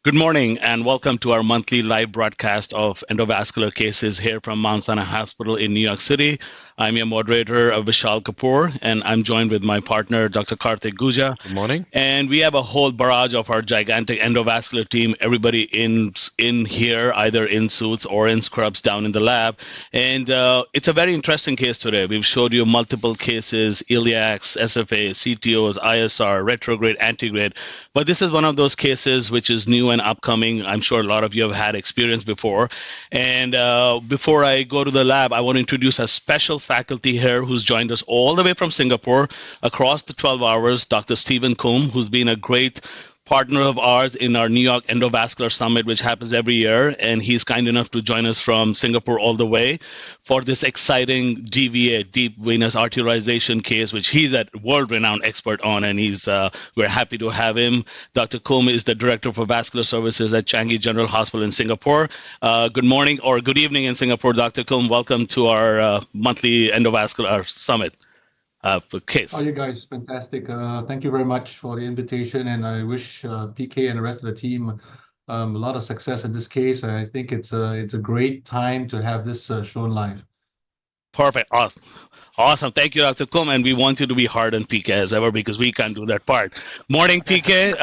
Good morning and welcome to our monthly live broadcast of endovascular cases here from Mount Sinai Hospital in New York City. I'm your moderator, Vishal Kapoor, and I'm joined with my partner, Dr. Karthik Guja. Good morning. And we have a whole barrage of our gigantic endovascular team, everybody in here, either in suits or in scrubs down in the lab. And it's a very interesting case today. We've showed you multiple cases, iliacs, SFA, CTOs, ISR, retrograde, antegrade. But this is one of those cases which is new and upcoming. I'm sure a lot of you have had experience before. And before I go to the lab, I want to introduce a special faculty here who's joined us all the way from Singapore across the 12 hours, Dr. Stephen Coombe, who's been a great partner of ours in our New York Endovascular Summit, which happens every year. And he's kind enough to join us from Singapore all the way for this exciting DVA, deep venous arterialization case, which he's a world-renowned expert on. And we're happy to have him. Dr. Coombe is the Director for Vascular Services at Changi General Hospital in Singapore. Good morning or good evening in Singapore, Dr. Coombe. Welcome to our monthly Endovascular Summit. Case. How are you guys? Fantastic. Thank you very much for the invitation, and I wish PK and the rest of the team a lot of success in this case. I think it's a great time to have this shown live. Perfect. Awesome. Thank you, Dr. Coombe. And we want you to be hard on PK as ever because we can't do that part. Morning, PK.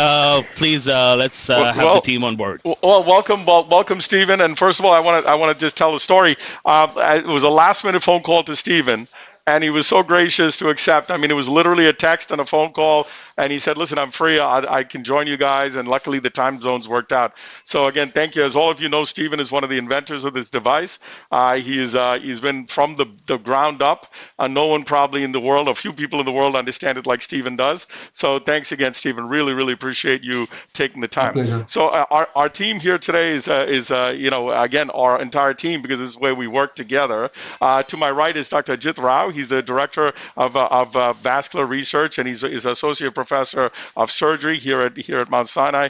Please let's have the team on board. Well, welcome, Stephen. And first of all, I want to just tell a story. It was a last-minute phone call to Stephen. And he was so gracious to accept. I mean, it was literally a text and a phone call. And he said, listen, I'm free. I can join you guys. And luckily, the time zones worked out. So again, thank you. As all of you know, Stephen is one of the inventors of this device. He's been from the ground up. No one probably in the world, a few people in the world understand it like Stephen does. So thanks again, Stephen. Really, really appreciate you taking the time. So our team here today is again, our entire team, because this is where we work together. To my right is Dr. Ajit Rao. He's the director of vascular research, and he's associate professor of surgery here at Mount Sinai.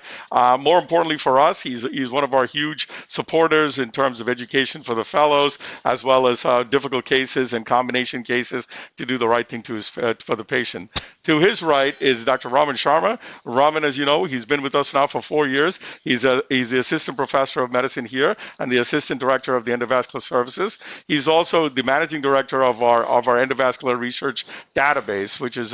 More importantly for us, he's one of our huge supporters in terms of education for the fellows, as well as difficult cases and combination cases to do the right thing for the patient. To his right is Dr. Raman Sharma. Raman, as you know, he's been with us now for 4 years. He's the assistant professor of medicine here and the assistant director of the endovascular services. He's also the managing director of our endovascular research database, which is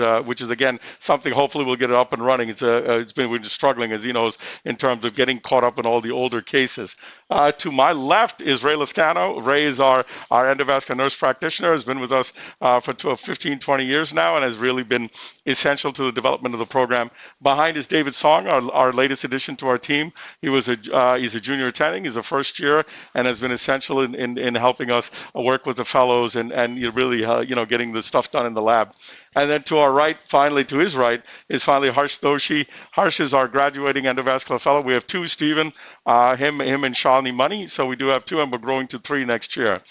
again something. Hopefully, we'll get it up and running. We've been struggling, as he knows, in terms of getting caught up in all the older cases. To my left is Ray Lascano. Ray is our endovascular nurse practitioner. Has been with us for 15, 20 years now, and has really been essential to the development of the program. Behind is David Song, our latest addition to our team. He's a junior attending. He's a first year and has been essential in helping us work with the fellows and really getting the stuff done in the lab. And then to our right, finally to his right, is finally Harsh Doshi. Harsh is our graduating endovascular fellow. We have 2, Stephen, him and Shalini Money. So we do have 2, and we're growing to 3 next year.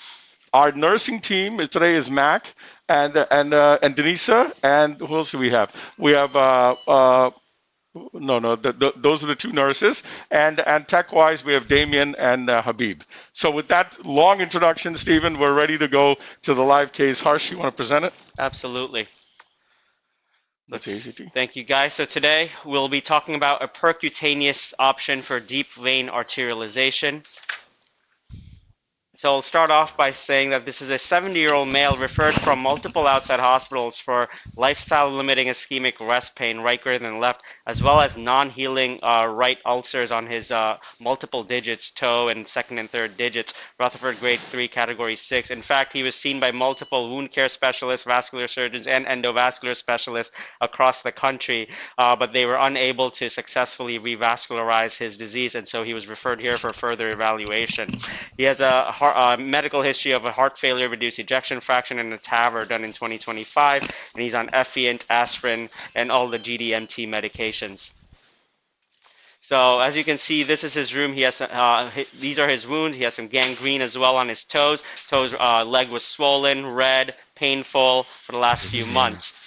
Our nursing team today is Mac and Denisa, and who else do we have? We have those are the 2 nurses, and tech-wise we have Damien and Habib. So with that long introduction, Stephen, we're ready to go to the live case. Harsh, you want to present it? Absolutely. That's easy. Thank you, guys. So today we'll be talking about a percutaneous option for deep vein arterialization. So I'll start off by saying that this is a 70-year-old male referred from multiple outside hospitals for lifestyle-limiting ischemic rest pain, right greater than left, as well as non-healing right ulcers on his multiple digits, toe and second and third digits, Rutherford Grade 3, Category 6. In fact, he was seen by multiple wound care specialists, vascular surgeons, and endovascular specialists across the country, but they were unable to successfully revascularize his disease, and so he was referred here for further evaluation. He has a medical history of a heart failure, reduced ejection fraction, and a TAVR done in 2025, and he's on Effient, aspirin, and all the GDMT medications. So as you can see, this is his room. He has these are his wounds. He has some gangrene as well on his toes. Leg was swollen, red, painful for the last few months.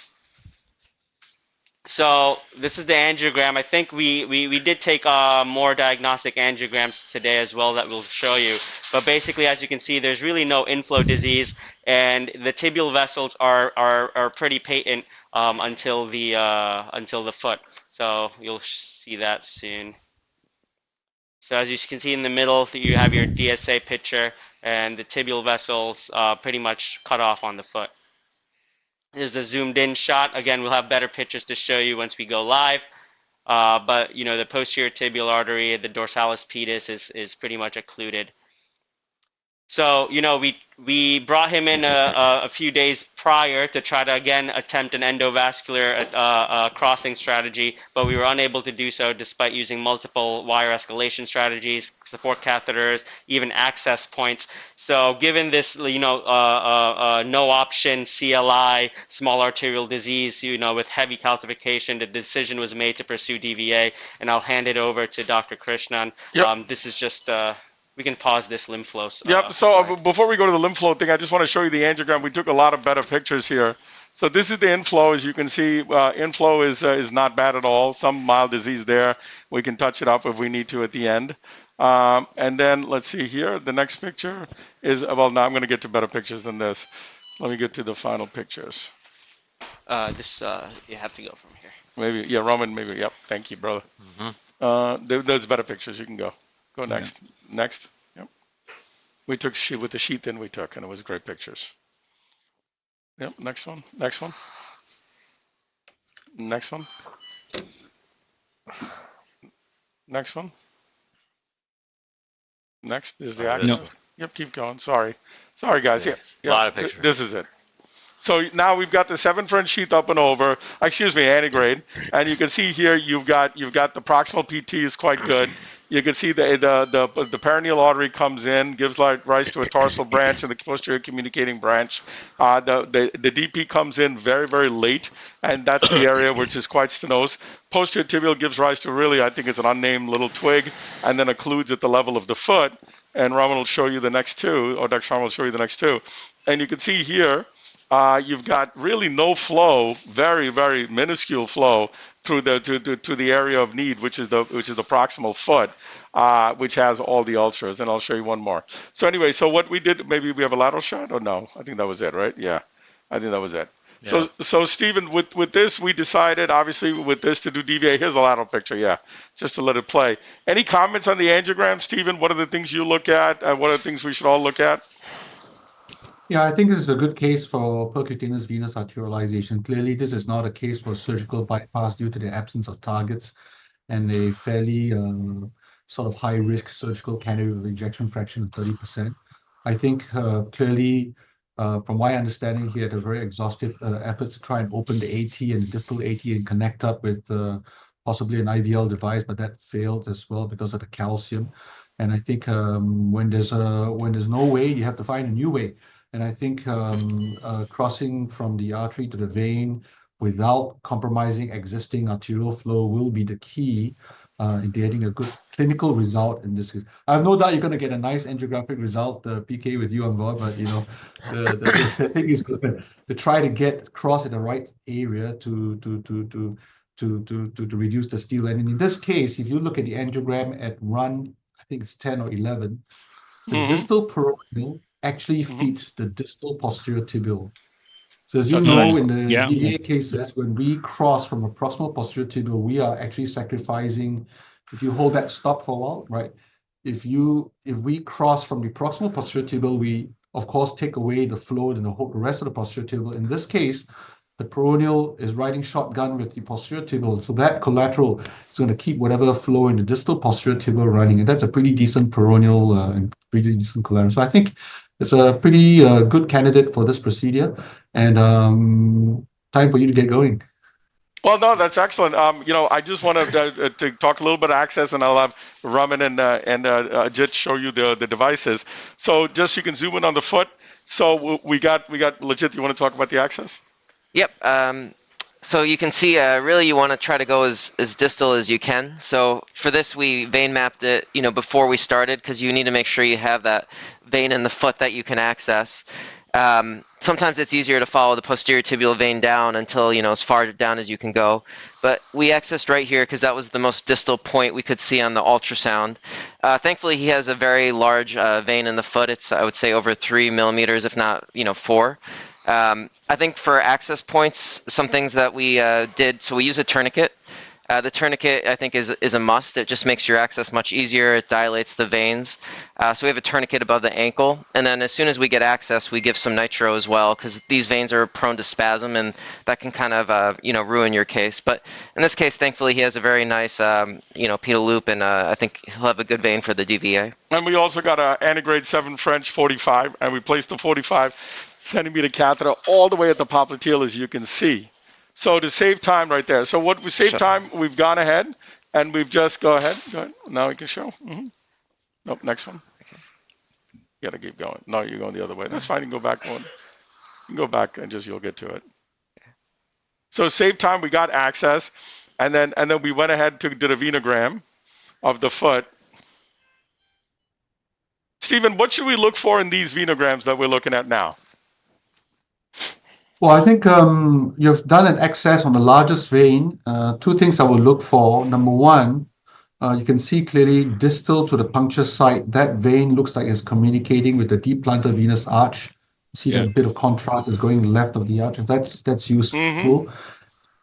So this is the angiogram. I think we did take more diagnostic angiograms today as well that we'll show you. But basically, as you can see, there's really no inflow disease, and the tibial vessels are pretty patent until the foot. So you'll see that soon. So as you can see in the middle, you have your DSA picture, and the tibial vessels pretty much cut off on the foot. Here's a zoomed in shot. Again, we'll have better pictures to show you once we go live. But you know, the posterior tibial artery, the dorsalis pedis is pretty much occluded. So, you know, we brought him in a few days prior to try to, again, attempt an endovascular crossing strategy, but we were unable to do so despite using multiple wire escalation strategies, support catheters, even access points. So given this, you know, no option CLI, small arterial disease, you know, with heavy calcification, the decision was made to pursue DVA, and I'll hand it over to Dr. Krishnan. Yep. This is just... we can pause this lymph flow. Yep. So before we go to the lymph flow thing, I just want to show you the angiogram. We took a lot of better pictures here. So this is the inflow. As you can see, inflow is not bad at all. Some mild disease there. We can touch it up if we need to at the end. And then let's see here. The next picture is, well, now I'm going to get to better pictures than this. Let me get to the final pictures. You have to go from here. Maybe, yeah, Roman, maybe. Yep. Thank you, brother. There's better pictures. You can go. Go next. Yeah. Next. Yep. We took with the sheath in we took, and it was great pictures. Yep. Next one. Next one. Next one. Next one. Next is the axis. No. Yep. Keep going. Sorry, guys. Yeah. A lot of pictures. This is it. So now we've got the 7 French sheath up and over. Excuse me, antegrade. And you can see here you've got the proximal PT is quite good. You can see the perineal artery comes in, gives rise to a tarsal branch and the posterior communicating branch. The DP comes in very, very late, and that's the area which is quite stenosed. Posterior tibial gives rise to really, I think it's an unnamed little twig, and then occludes at the level of the foot. And Raman will show you the next two, or Dr. Sharma will show you the next two. And you can see here, you've got really no flow, very, very minuscule flow through to the area of need, which is the proximal foot, which has all the ulcers. And I'll show you one more. So anyway, so what we did, maybe we have a lateral shot or no? I think that was it, right? Yeah, I think that was it. Yeah. So Stephen, with this, we decided obviously with this to do DVA. Here's a lateral picture, yeah, just to let it play. Any comments on the angiogram, Stephen? What are the things you look at? What are the things we should all look at? Yeah, I think this is a good case for percutaneous venous arterialization. Clearly, this is not a case for surgical bypass due to the absence of targets and a fairly sort of high-risk surgical candidate with ejection fraction of 30%. I think clearly, from my understanding, he had a very exhaustive efforts to try and open the AT and the distal AT and connect up with possibly an IVL device, but that failed as well because of the calcium. And I think when there's no way, you have to find a new way. And I think crossing from the artery to the vein without compromising existing arterial flow will be the key in getting a good clinical result in this case. I have no doubt you're going to get a nice angiographic result, PK, with you on board. But you know, the thing is to try to get cross in the right area to reduce the steel. And in this case, if you look at the angiogram at run, I think it's 10 or 11, the distal peroneal actually feeds the distal posterior tibial. So as you know, in the DVA cases, when we cross from a proximal posterior tibial, we are actually sacrificing, if you hold that stop for a while, right? If we cross from the proximal posterior tibial, we of course take away the flow and the rest of the posterior tibial. In this case, the peroneal is riding shotgun with the posterior tibial. So that collateral is going to keep whatever flow in the distal posterior tibial running. And that's a pretty decent peroneal and pretty decent collateral. So I think it's a pretty good candidate for this procedure. And time for you to get going. Well, no, that's excellent. You know, I just want to talk a little bit of access, and I'll have Raman and Ajit show you the devices. So just so you can zoom in on the foot. So we got legit. You want to talk about the access? Yep. So you can see, really, you want to try to go as distal as you can. So for this, we vein mapped it, you know, before we started, because you need to make sure you have that vein in the foot that you can access. Sometimes it's easier to follow the posterior tibial vein down until, you know, as far down as you can go. But we accessed right here because that was the most distal point we could see on the ultrasound. Thankfully, he has a very large vein in the foot. It's, I would say, over 3 millimeters, if not, you know, 4. I think for access points, some things that we did, so we use a tourniquet. The tourniquet, I think, is a must. It just makes your access much easier. It dilates the veins. So we have a tourniquet above the ankle. And then as soon as we get access, we give some nitro as well, because these veins are prone to spasm, and that can kind of, ruin your case. But in this case, thankfully, he has a very nice, pedal loop, and I think he'll have a good vein for the DVA. And we also got an antegrade 7 French 45, and we placed the 45 centimeter catheter all the way at the popliteal, as you can see. So to save time right there. So what we save time, we've gone ahead and we've just, go ahead. Now we can show. Nope, next one. You gotta keep going. No, you're going the other way. That's fine, you can go back one. You can go back and you'll get to it. So save time, we got access, and then we went ahead to did a venogram of the foot. Stephen, what should we look for in these venograms that we're looking at now? Well, I think you've done an excess on the largest vein. Two things I would look for. Number one, you can see clearly distal to the puncture site. That vein looks like it's communicating with the deep plantar venous arch. See that bit of contrast is going left of the arch. If that's useful.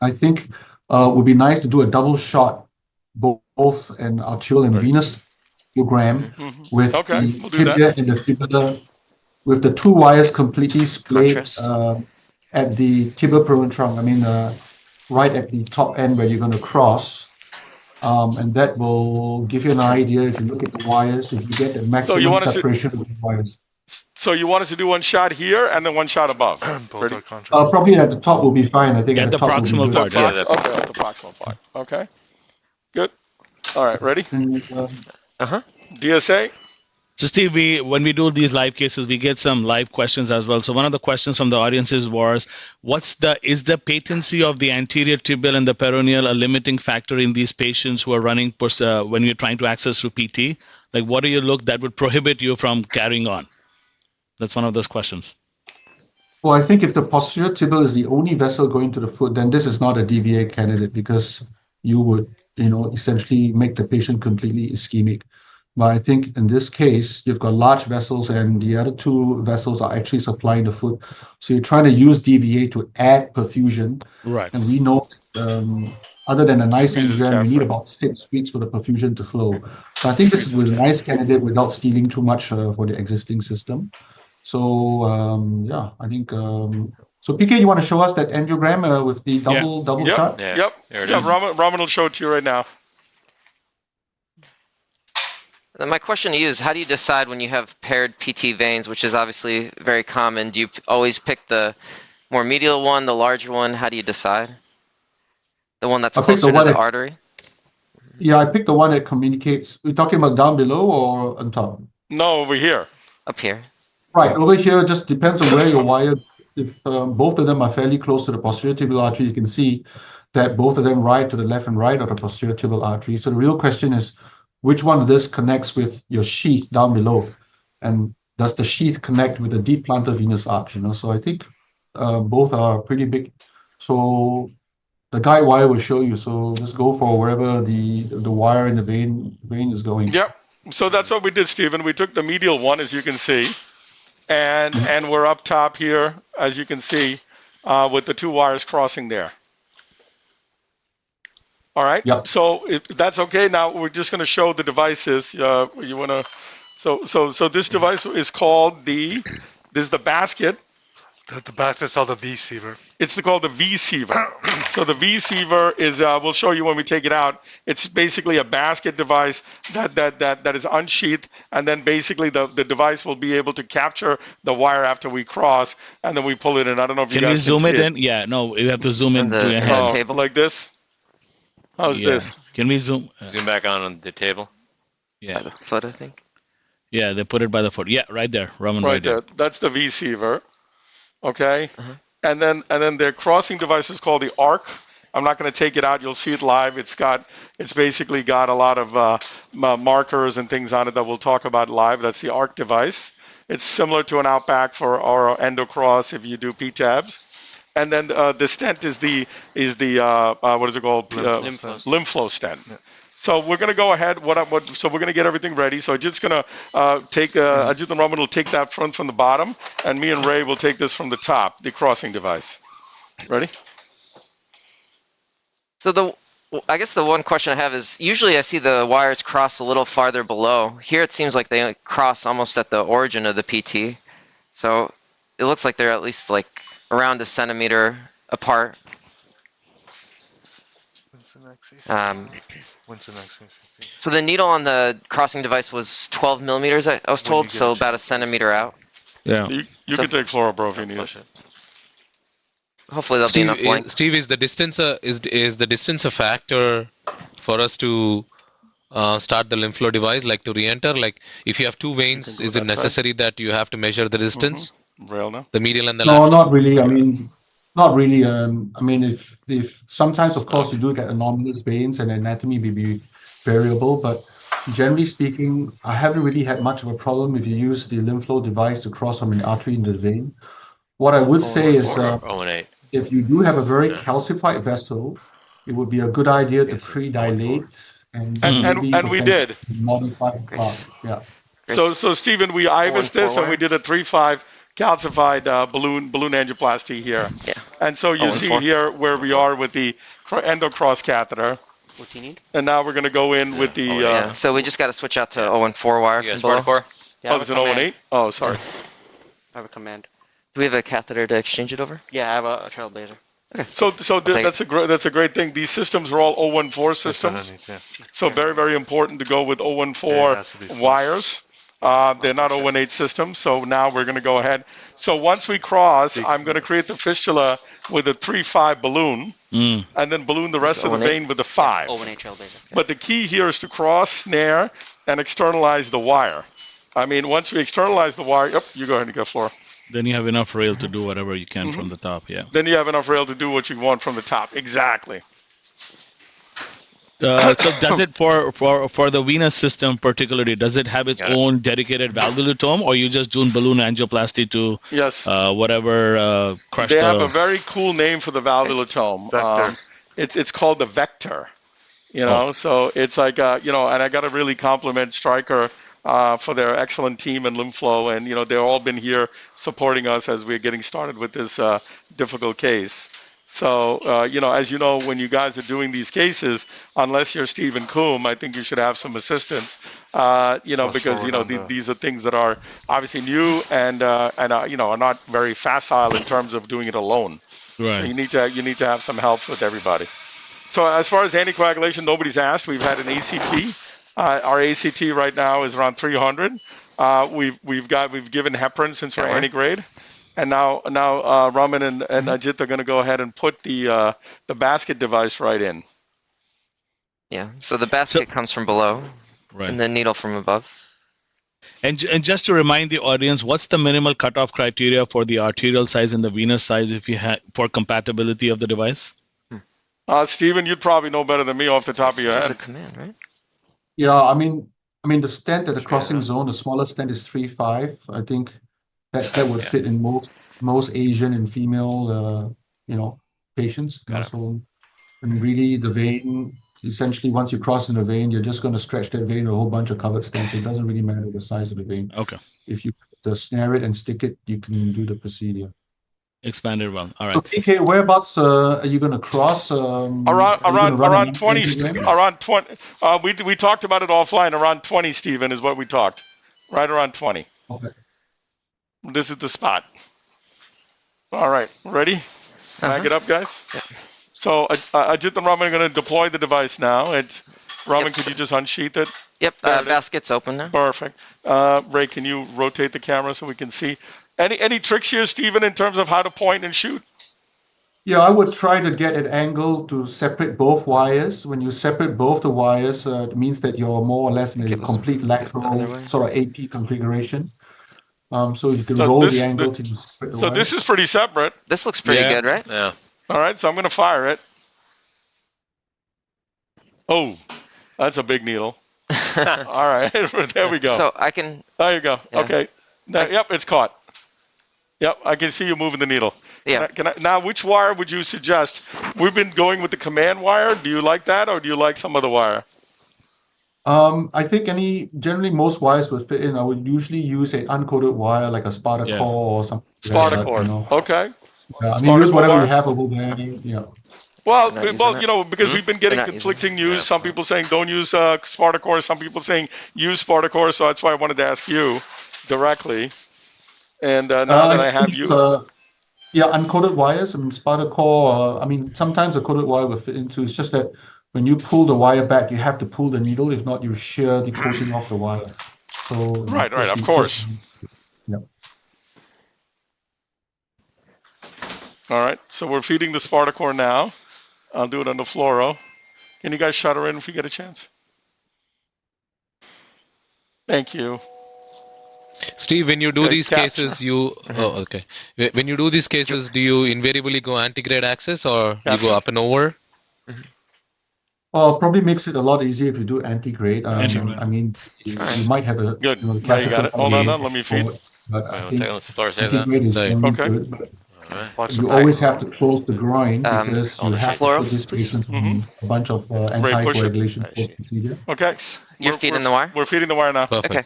I think it would be nice to do a double shot, both an arterial and venous program with the tibia and the fibula, with the two wires completely splayed at the tibial peroneal trunk. I mean, right at the top end where you're going to cross. And that will give you an idea if you look at the wires, if you get the maximum separation of the wires. So you want us to do one shot here and then one shot above? Probably at the top will be fine. I think at the proximal part. Okay, at the proximal part. Okay, good. All right, ready? DSA? So Steve, when we do these live cases, we get some live questions as well. So one of the questions from the audiences was, is the patency of the anterior tibial and the peroneal a limiting factor in these patients who are running when you're trying to access through PT? Like, what do you look that would prohibit you from carrying on? That's one of those questions. Well, I think if the posterior tibial is the only vessel going to the foot, then this is not a DVA candidate, because you would, essentially make the patient completely ischemic. But I think in this case, you've got large vessels and the other two vessels are actually supplying the foot. So you're trying to use DVA to add perfusion. Right. And we know other than a nice angiogram, we need about 6 weeks for the perfusion to flow. So I think this was a nice candidate without stealing too much for the existing system. So I think, so PK, you want to show us that angiogram with the double shot? Yep. Raman will show it to you right now. My question to you is, how do you decide when you have paired PT veins, which is obviously very common? Do you always pick the more medial one, the larger one? How do you decide? The one that's closer to the artery? Yeah, I picked the one that communicates. We're talking about down below or on top? No, over here. Up here. Right, over here, just depends on where your wire, if both of them are fairly close to the posterior tibial artery, you can see that both of them ride to the left and right of the posterior tibial artery. So the real question is, which one of this connects with your sheath down below? And does the sheath connect with the deep plantar venous arch? So I think both are pretty big. So the guide wire will show you. So just go for wherever the wire in the vein is going. Yep. So that's what we did, Stephen. We took the medial one, as you can see, and we're up top here, as you can see, with the two wires crossing there. All right. Yep. So if that's okay, now we're just going to show the devices. You want to? So this device is called this is the basket. The basket is called the V-Siever. It's called the V-Siever. So the V-Siever is, we'll show you when we take it out. It's basically a basket device that is unsheathed, and then basically the device will be able to capture the wire after we cross, and then we pull it in. I don't know if you guys can zoom it see in? Yeah, no, you have to zoom in to your head. Table like this. How's this? Can we zoom? Zoom back on the table. By the foot, I think. Yeah, they put it by the foot. Yeah, right there, Raman. Right there. That's the V-Siever. Okay. And then their crossing device is called the ARC. I'm not going to take it out. You'll see it live. It's basically got a lot of markers and things on it that we'll talk about live. That's the ARC device. It's similar to an Outback for our endocross if you do PTABs. And then the stent is the what is it called? Lymph flow stent. Yeah. So we're going to go ahead. So we're going to get everything ready. So I'm just going to take Ajit and Raman will take that from the bottom, and me and Ray will take this from the top, the crossing device. Ready? So Well, I guess the one question I have is usually I see the wires cross a little farther below. Here it seems like they cross almost at the origin of the PT. So it looks like they're at least like around a centimeter apart. So the needle on the crossing device was 12 millimeters, I was told, so about a centimeter out. Yeah. You can take fluoro, bro, if you need it. Hopefully there'll be enough length. Steve, is the distance a factor for us to start the lymph flow device, like to re-enter? Like if you have two veins, is it necessary that you have to measure the distance? Rail now. The medial and the No, lateral? not really. I mean, not really. I mean, if sometimes, of course, you do get anomalous veins and anatomy may be variable, but generally speaking, I haven't really had much of a problem if you use the lymph flow device to cross from an artery into the vein. What I would say is, if you do have a very calcified vessel, it would be a good idea to pre-dilate and we did. modify the clot. Yeah. So Stephen, we IVUSed this and we did a 3.5 calcified balloon angioplasty here. Yeah. And so you see here where we are with the endocross catheter. What do you need? And now we're going to go in with the. Yeah. So we just got to switch out to 014 wire from below. Yeah, oh, it's an 018? Oh, sorry. I have a command. Do we have a catheter to exchange it over? Yeah, I have a trailblazer. So that's a great thing. These systems are all 014 systems. So very, very important to go with 014 wires. They're not 018 systems. So now we're going to go ahead. So once we cross, I'm going to create the fistula with a 3.5 balloon, and then balloon the rest of the vein with a 5. 018 trailblazer. But the key here is to cross, snare, and externalize the wire. I mean, once we externalize the wire, yep, you go ahead and go, Flora. Then you have enough rail to do whatever you can from the top, yeah. Then you have enough rail to do what you want from the top. Exactly. So does it for the venous system particularly, does it have its own dedicated valvulotome, or you just doing balloon angioplasty to whatever crush They have a very cool name for the valvulotome. It's called the Vector. You know, so it's like and I got to really compliment Stryker for their excellent team and lymph flow, and they've all been here supporting us as we're getting started with this difficult case. So as you know, when you guys are doing these cases, unless you're Stephen Coombe, I think you should have some assistance. Because these are things that are obviously new and are not very facile in terms of doing it alone. Right. So you need to have some help with everybody. So as far as anticoagulation, nobody's asked. We've had an ACT. Our ACT right now is around 300. We've given heparin since we're anti-grade, and now Raman and Ajit are going to go ahead and put the basket device right in. Yeah. So the basket comes from below, and the needle from above. And just to remind the audience, what's the minimal cutoff criteria for the arterial size and the venous size if you for compatibility of the device? Stephen, you'd probably know better than me off the top of your head. This is a command, right? Yeah, I mean the stent at the crossing zone, the smallest stent is 3.5. I think that would fit in most Asian and female patients. So, and really the vein, essentially once you cross in the vein, you're just going to stretch that vein with a whole bunch of covered stents. It doesn't really matter the size of the vein. Okay. If you snare it and stick it, you can do the procedure. Expanded well. All right. So PK, whereabouts are you going to cross? Around 20. Around 20. We talked about it offline. Around 20, Stephen, is what we talked. Right around 20. Okay. This is the spot. All right. Ready? Can I get up, guys? Yeah. So Ajit and Raman are going to deploy the device now. Raman, could you just unsheath it? Yep. Basket's open now. Perfect. Ray, can you rotate the camera so we can see? Any tricks here, Stephen, in terms of how to point and shoot? Yeah, I would try to get an angle to separate both wires. When you separate both the wires, it means that you're more or less in a complete lateral sort of AP configuration. So you can roll the angle to separate the wires. This is pretty separate. This looks pretty good, right? Yeah. All right, so I'm going to fire it. Oh, that's a big needle. All right, there we go. So I can... There you go. Yeah. Okay. Yep, it's caught. Yep, I can see you moving the needle. Yeah. Now, which wire would you suggest? We've been going with the command wire. Do you like that, or do you like some other wire? I think generally most wires would fit in. I would usually use an uncoated wire like a Sparta core or something. Sparta core. Okay. Yeah, I mean, use whatever you have over there. Yeah. Well, They're not using it? because we've been getting They're not using conflicting news. Some people saying don't use Spartacor. Some people saying use Spartacor. So that's why I wanted to ask you directly. And now that I have you. Yeah, uncoated wires and Spartacor. I mean, sometimes a coated wire will fit into. It's just that when you pull the wire back, you have to pull the needle. If not, you shear the coating off the wire. So Right, of course. Yeah. All right, so we're feeding the Spartacor now. I'll do it on the fluoro. Can you guys shut her in if you get a chance? Thank you. Steve, when you do these capture. cases, okay. When you do these cases, do you invariably go antegrade access or you go up and over? Well, probably makes it a lot easier if you do antegrade. Antegrade. I mean, you might have a Good. You know, Now you got it. Hold on, let me feed. forward, but I think Let's say that. antegrade is very Okay. good. But Watch you the always back. have to close the groin because you have to fluoro, put this please. patient on a bunch of push it. anticoagulation procedure. Okay. You're feeding the wire? We're feeding the wire now. Perfect. Okay.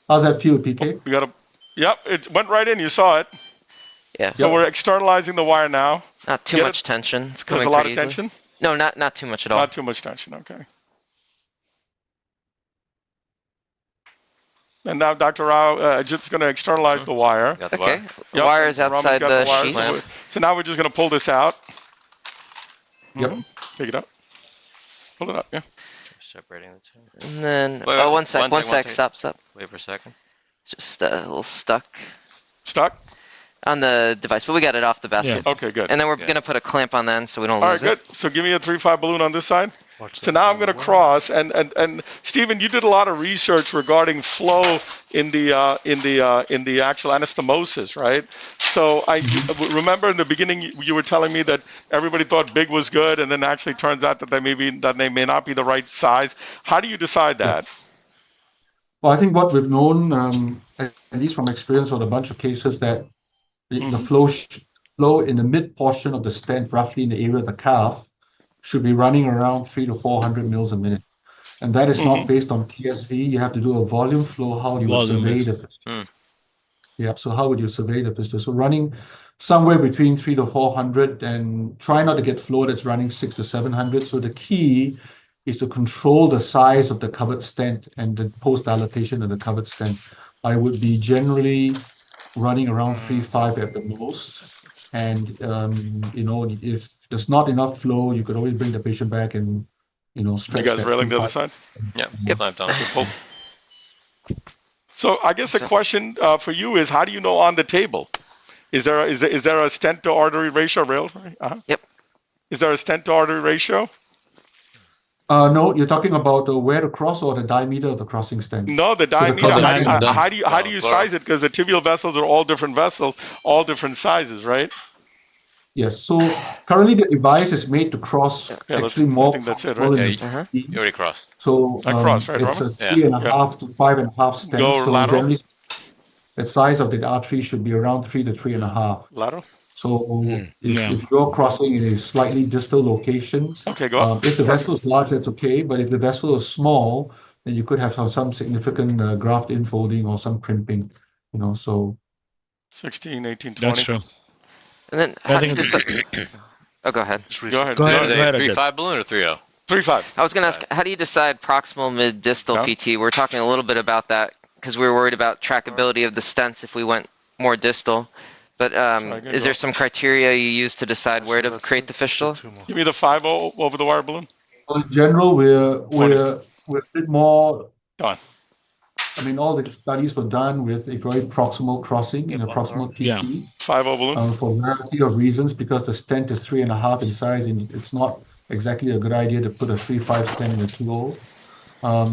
How's that feel, PK? We got Yep, it went right in. You saw it. Yeah. So we're externalizing the wire now. Not too Get much it? tension. It's There's coming a lot pretty of easily. tension. No, not too much at all. Not too much tension. Okay. And now Dr. Rao just going to externalize the wire. Got the Okay. wire. The wire is Raman's outside got the wire, sheath. So now we're just going to pull this out. Yep. Pick it up. Pull it up. Yeah. Separating the two. And then, Wait, one sec. Stop. Wait for a second. It's just a little stuck Stuck? on the device, but we got it off the basket. Okay, good. And then we're going to put a clamp on that so we don't All right, lose good. it. So give me a 3-5 balloon on this side. Watch So the now I'm going to wire. cross, and Stephen, you did a lot of research regarding flow in the actual anastomosis, right? So I remember in the beginning you were telling me that everybody thought big was good, and then actually turns out that they may not be the right size. How do you decide that? Well, I think what we've known, at least from experience with a bunch of cases, that the flow in the mid portion of the stent, roughly in the area of the calf, should be running around 300 to 400 mils a minute. And that is not based on PSV. You have to do a volume flow, how you would survey the fistula. Yeah, so how would you survey the fistula? So running somewhere between 300 to 400, and try not to get flow that's running 600 to 700. So the key is to control the size of the covered stent and the post-dilatation of the covered stent. I would be generally running around 3.5 at the most. And, if there's not enough flow, you could always bring the patient back and, stretch. You guys that railing the other 3.5. side? Yeah. Clamped on. So I guess the question for you is, how do you know on the table? Is there a stent to artery ratio? Yep. Is there a stent to artery ratio? No, you're talking about where to cross or the diameter of the crossing stent? No, the diameter. diameter. How do you size it? Because the tibial vessels are all different vessels, all different sizes, right? Yes. So currently the device is made to cross actually more. I think that's it, proximal right? than the You already crossed. So I crossed, right, it's a Robert? 3.5 to 5.5 stent. Go So lateral. generally, the size of the artery should be around 3 to 3.5. Lateral. So if you're crossing in a slightly distal location, Okay, go up. if the vessel is large, that's okay. But if the vessel is small, then you could have some significant graft infolding or some crimping. So 16, 18, 20. That's true. And then, I think oh, go ahead. Just Go reset. ahead. Go ahead. Is it Go ahead, a Ajit. 3.5 balloon or 3.0? 3.5. I was going to ask, how do you decide proximal mid-distal Yeah. PT? We're talking a little bit about that because we were worried about trackability of the stents if we went more distal. But again, is go. there some criteria you use to decide where to That's create it. the fistula? Two more. Give me the 5.0 over the wire balloon. in general, we're a bit more. Done. I mean, all the studies were done with a very proximal crossing in a proximal PT. Yeah. 5.0 balloon. For a variety of reasons, because the stent is 3.5 in size, and it's not exactly a good idea to put a 3.5 stent in a 2.0.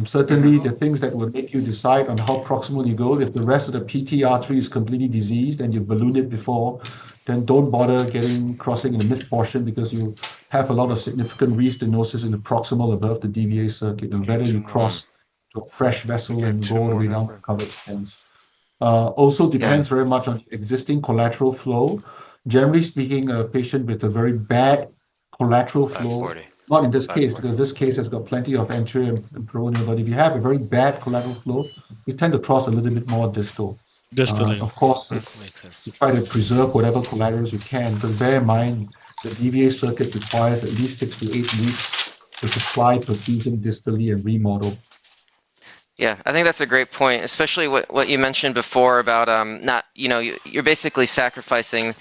Certainly, the things that will make you decide on how proximal you go, if the rest of the PT artery is completely diseased and you've ballooned it before, then don't bother getting crossing in the mid portion because you have a lot of significant restenosis in the proximal above the DVA circuit. And better you cross to a fresh vessel and go all the way down to covered stents. Also depends very much on existing collateral flow. Generally speaking, a patient with a very bad collateral flow, 540. not in this case, because this case has got plenty of anterior and peroneal, but if you have a very bad collateral flow, you tend to cross a little bit more distal. Distally. Of course, Makes sense. to try to preserve whatever collaterals you can, but bear in mind, the DVA circuit requires at least 6 to 8 weeks to supply perfusion distally and remodel. Yeah, I think that's a great point, especially what you mentioned before about not, you're basically sacrificing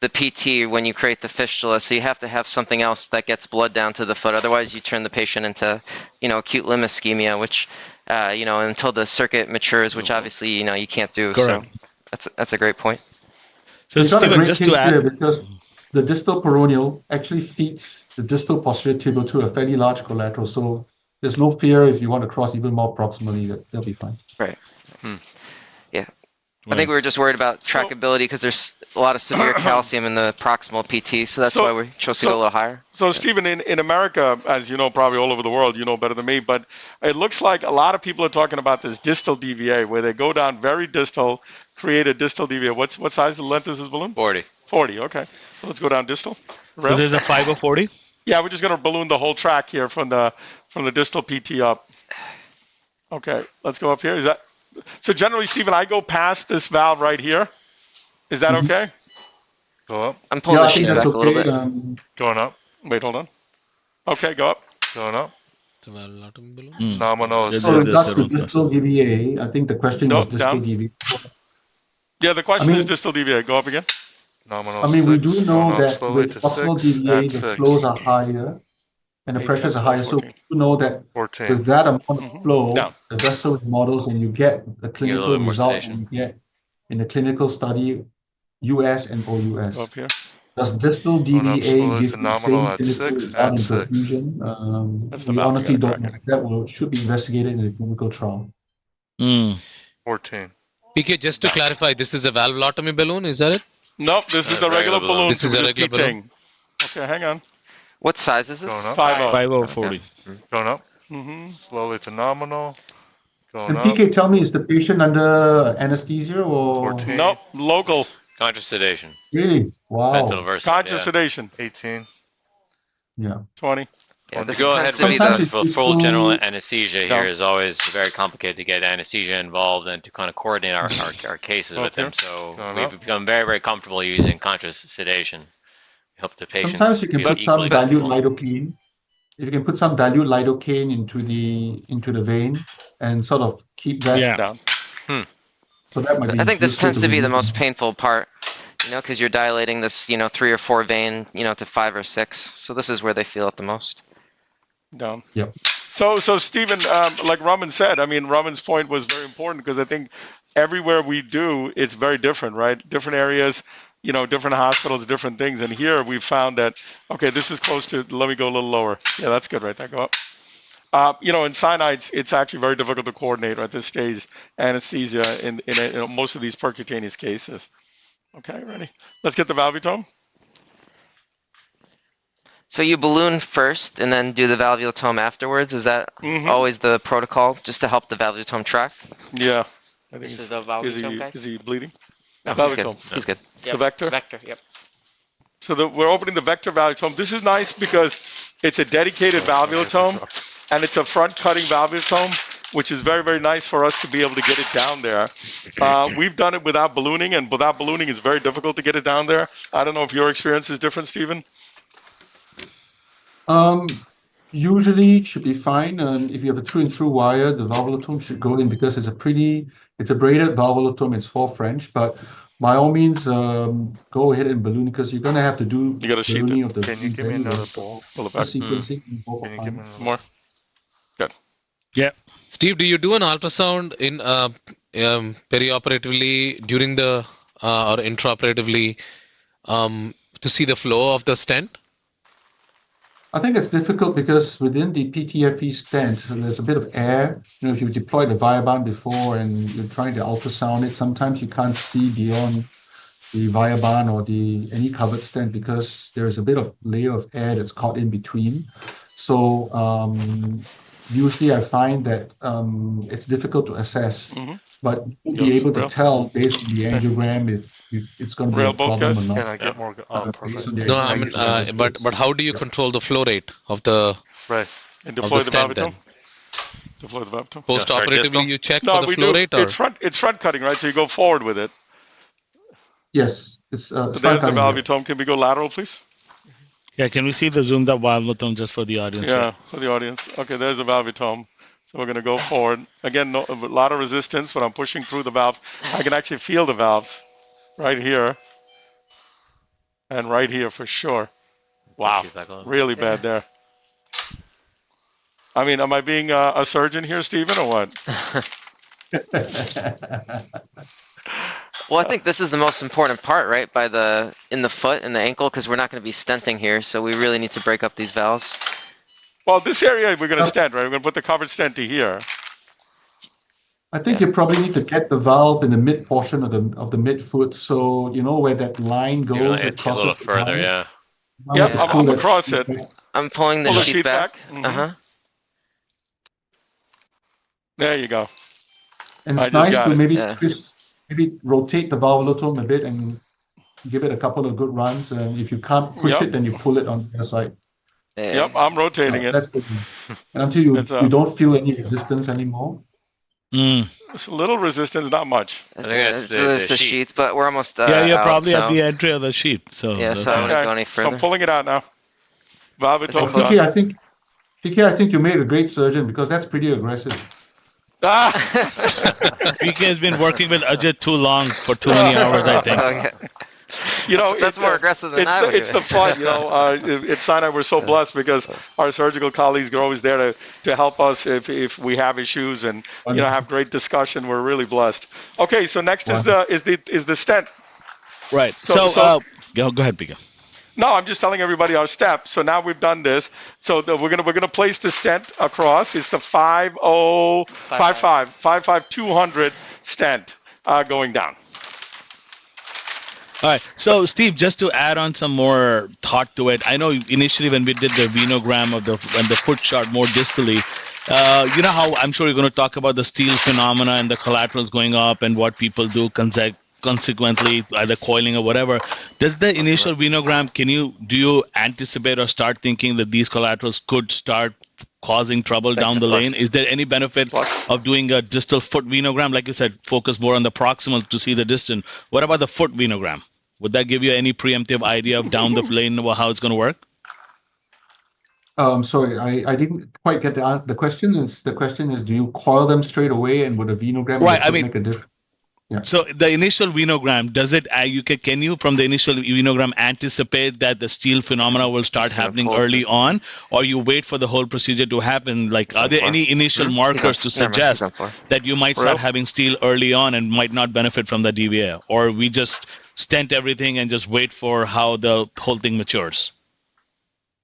the PT when you create the fistula, so you have to have something else that gets blood down to the foot. Otherwise, you turn the patient into, acute limb ischemia, which, until the circuit matures, which obviously, you can't do. Correct. So that's a great point. So It's got a Stephen, great just case to add, here because the distal peroneal actually feeds the distal posterior tibia to a fairly large collateral. So there's no fear if you want to cross even more proximally, they'll be fine. Right. Yeah. I think we were just worried about trackability because there's a lot of severe calcium in the proximal PT, so that's why we chose to go a little higher. So, Stephen, in America, as you know, probably all over the world, you know better than me, but it looks like a lot of people are talking about this distal DVA, where they go down very distal, create a distal DVA. What size the length is this balloon? 40. 40, okay. So let's go down distal. so there's a 5 or 40? Yeah, we're just going to balloon the whole track here from the distal PT up. Okay, let's go up here. So generally, Stephen, I go past this valve right here. Is that okay? Go up. I'm pulling Yeah, the I think sheath that's back a little okay. bit. Going up. Wait, hold on. Okay, go up. Going up. It's a valvulotomy balloon. Nominal is Yeah, So the- regards to the- distal DVA, I think the question was No, distal down. DVA. Yeah, the question I mean- is distal DVA. Go up again. nominal. I mean, we 6, do know going up that slowly with to proximal 6, DVA, and the 6. flows are higher and the 8, pressures 10, are higher. 12, So we 14. do know that 14. with that amount of flow, Down. the vessel remodels and you get the clinical bit more result sedation. you get in the clinical study, US and OUS. Go up here. Does distal Going up DVA slowly give to the nominal same at clinical 6 result and in 6. perfusion? That's the We valve we honestly gotta don't know. crack. That should be investigated in a clinical trial. 14. PK, just to clarify, this is a valvulotomy balloon, is that it? Nope, this is the regular balloon. This is so a we just regular keep saying. Okay, hang on. What size is this? Going up. 5-0. 5 or 40. Going up. Mm-hmm. Slowly to nominal. Going And up. PK, tell me, is the patient under anesthesia or? 14. Nope, local. Conscious sedation. Really? Wow. Mental versus. Conscious sedation. 18. Yeah. 20. Yeah, this To go ahead tends to be Sometimes the. it's for full too- general anesthesia here No. is always very complicated to get anesthesia involved and to kind of coordinate our cases with them. Okay. So Going we've up. become very, very comfortable using conscious sedation. Help the patients Sometimes you can feel put some equally dilute comfortable. lidocaine. If you can put some dilute lidocaine into the vein and sort of keep that. Yeah. Down. So that might be. I think this useful tends to be the relieve most painful part, because you're dilating this, 3 or 4 vein, to 5 or 6. So this is where they feel it the most. Down. Yep. So Stephen, like Raman said, I mean, Raman's point was very important because I think everywhere we do, it's very different, right? Different areas, different hospitals, different things. And here we found that, okay, this is close to, let me go a little lower. Yeah, that's good right there. Go up. In cyanides, it's actually very difficult to coordinate at this stage, anesthesia in most of these percutaneous cases. Okay, ready? Let's get the valvulotome. So you balloon first and then do the valvulotome afterwards. Is that always the protocol, just to help the valvulotome track? Yeah. I think This he's- is the valvulotome, guys. Is he bleeding? No, he's good. Valvulotome. He's good. Yep. The vector? Vector, yep. So we're opening the vector valvulotome. This is nice because it's a dedicated valvulotome and it's a front cutting valvulotome, which is very, very nice for us to be able to get it down there. We've done it without ballooning, and without ballooning it's very difficult to get it down there. I don't know if your experience is different, Stephen. Usually it should be fine. And if you have a through and through wire, the valvulotome should go in because it's a braided valvulotome. It's 4 French, but by all means, go ahead and balloon because you're gonna have to do You gotta sheath ballooning it. of the. Can you give me another ball? Pull it back. sequencing in both Can you of give me them. another More. Good. Yeah. Steve, do you do an ultrasound in perioperatively during the or intraoperatively to see the flow of the stent? I think it's difficult because within the PTFE stent, there's a bit of air. If you deploy the Viabahn before and you're trying to ultrasound it, sometimes you can't see beyond the Viabahn or any covered stent because there's a bit of layer of air that's caught in between. So usually I find that it's difficult to assess, but you'll be able to tell based on the angiogram if it's going to be a problem or Can not. I get more? Oh, perfect. No, I mean, but how do you control the flow rate of the Right. And deploy the stent then? valvulotome. Deploy the valvulotome. post-operatively? distal? You check No, for the we flow do. rate, or It's front cutting, right? So you go forward with it. Yes, it's So there's the valvulotome. Can we go lateral, please? Yeah, can we see the zoomed up valvulotome just for the audience? Yeah, for the audience. Okay, there's the valvulotome. So we're going to go forward. Again, a lot of resistance when I'm pushing through the valves. I can actually feel the valves right here and right here for sure. Wow, really bad there. I mean, am I being a surgeon here, Stephen, or what? Well, I think this is the most important part, right? In the foot and the ankle, because we're not going to be stenting here, so we really need to break up these valves. Well, this area we're going to stent, right? We're going to put the covered stent to here. I think you probably need to get the valve in the mid portion of the midfoot, so you know where that line goes. A little further, yeah. Yep, I'm across it. I'm pulling the sheath back. Mm-hmm. There you go. And it's nice to maybe rotate the valvulotome a bit and give it a couple of good runs. And if you can't push it, then you pull it on the other side. Yep, I'm rotating it. That's the thing. And until you don't feel any resistance anymore. It's a little resistance, not much. I think that's the sheath, but we're almost yeah, you're probably at the entry of the sheath. So yeah, so I don't go any further. So I'm pulling it out now. Valvulotome. PK, I think you made a great surgeon because that's pretty aggressive. PK has been working with Ajit too long for too many hours, I think. Okay. You know, that's more aggressive than I would. It's the fun, you know. At Sinai, we're so blessed because our surgical colleagues are always there to help us if we have issues and have great discussion. We're really blessed. Okay, so next is the stent. Right. So go ahead, PK. No, I'm just telling everybody our steps. So now we've done this. So we're gonna place the stent across. It's the 5.200 stent going down. All right. So, Steve, just to add on some more thought to it, I know initially when we did the venogram of the foot chart more distally, you know how I'm sure you're going to talk about the steel phenomena and the collaterals going up and what people do consequently, either coiling or whatever. Does the initial venogram, do you anticipate or start thinking that these collaterals could start causing trouble down the lane? Is there any benefit of doing a distal foot venogram? Like you said, focus more on the proximal to see the distance. What about the foot venogram? Would that give you any preemptive idea of down the lane how it's going to work? Sorry, I didn't quite get the question. The question is, do you coil them straight away and would a venogram make a difference? Yeah. So the initial venogram, can you from the initial venogram anticipate that the steel phenomena will start happening early on, or you wait for the whole procedure to happen? Like, are there any initial markers to suggest that you might start having steel early on and might not benefit from the DVA, or we just stent everything and just wait for how the whole thing matures?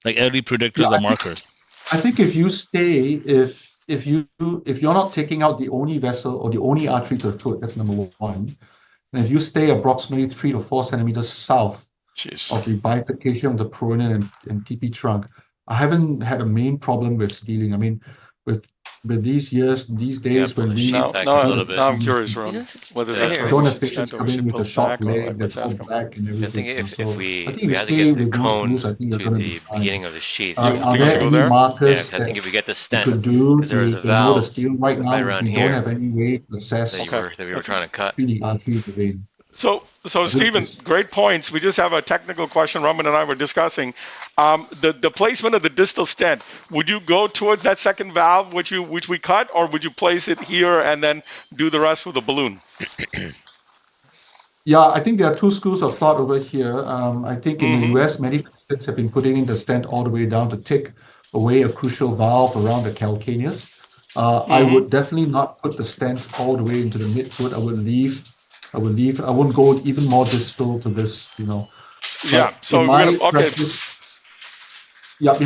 Like early predictors or markers. I think if you stay, if you're not taking out the only vessel or the only artery to the foot, that's number one. And if you stay approximately 3 to 4 centimeters south of the bifurcation of the peroneal and TP trunk, I haven't had a main problem with stealing. I mean, with these days when we now I'm curious, Ron, whether that's don't have patients coming with a short leg that's pulled back and everything. I think if we had to get the cone to the beginning of the sheath, are there any markers I think if we get the stent, because there was a valve right now, around we here don't have any way to assess that we were trying to cut. So Stephen, great points. We just have a technical question Raman and I were discussing. The placement of the distal stent, would you go towards that second valve which we cut, or would you place it here and then do the rest with the balloon? Yeah, I think there are two schools of thought over here. I think in the US, many patients have been putting in the stent all the way down to take away a crucial valve around the calcaneus. I would definitely not put the stent all the way into the midfoot. I wouldn't go even more distal to this, Yeah. So in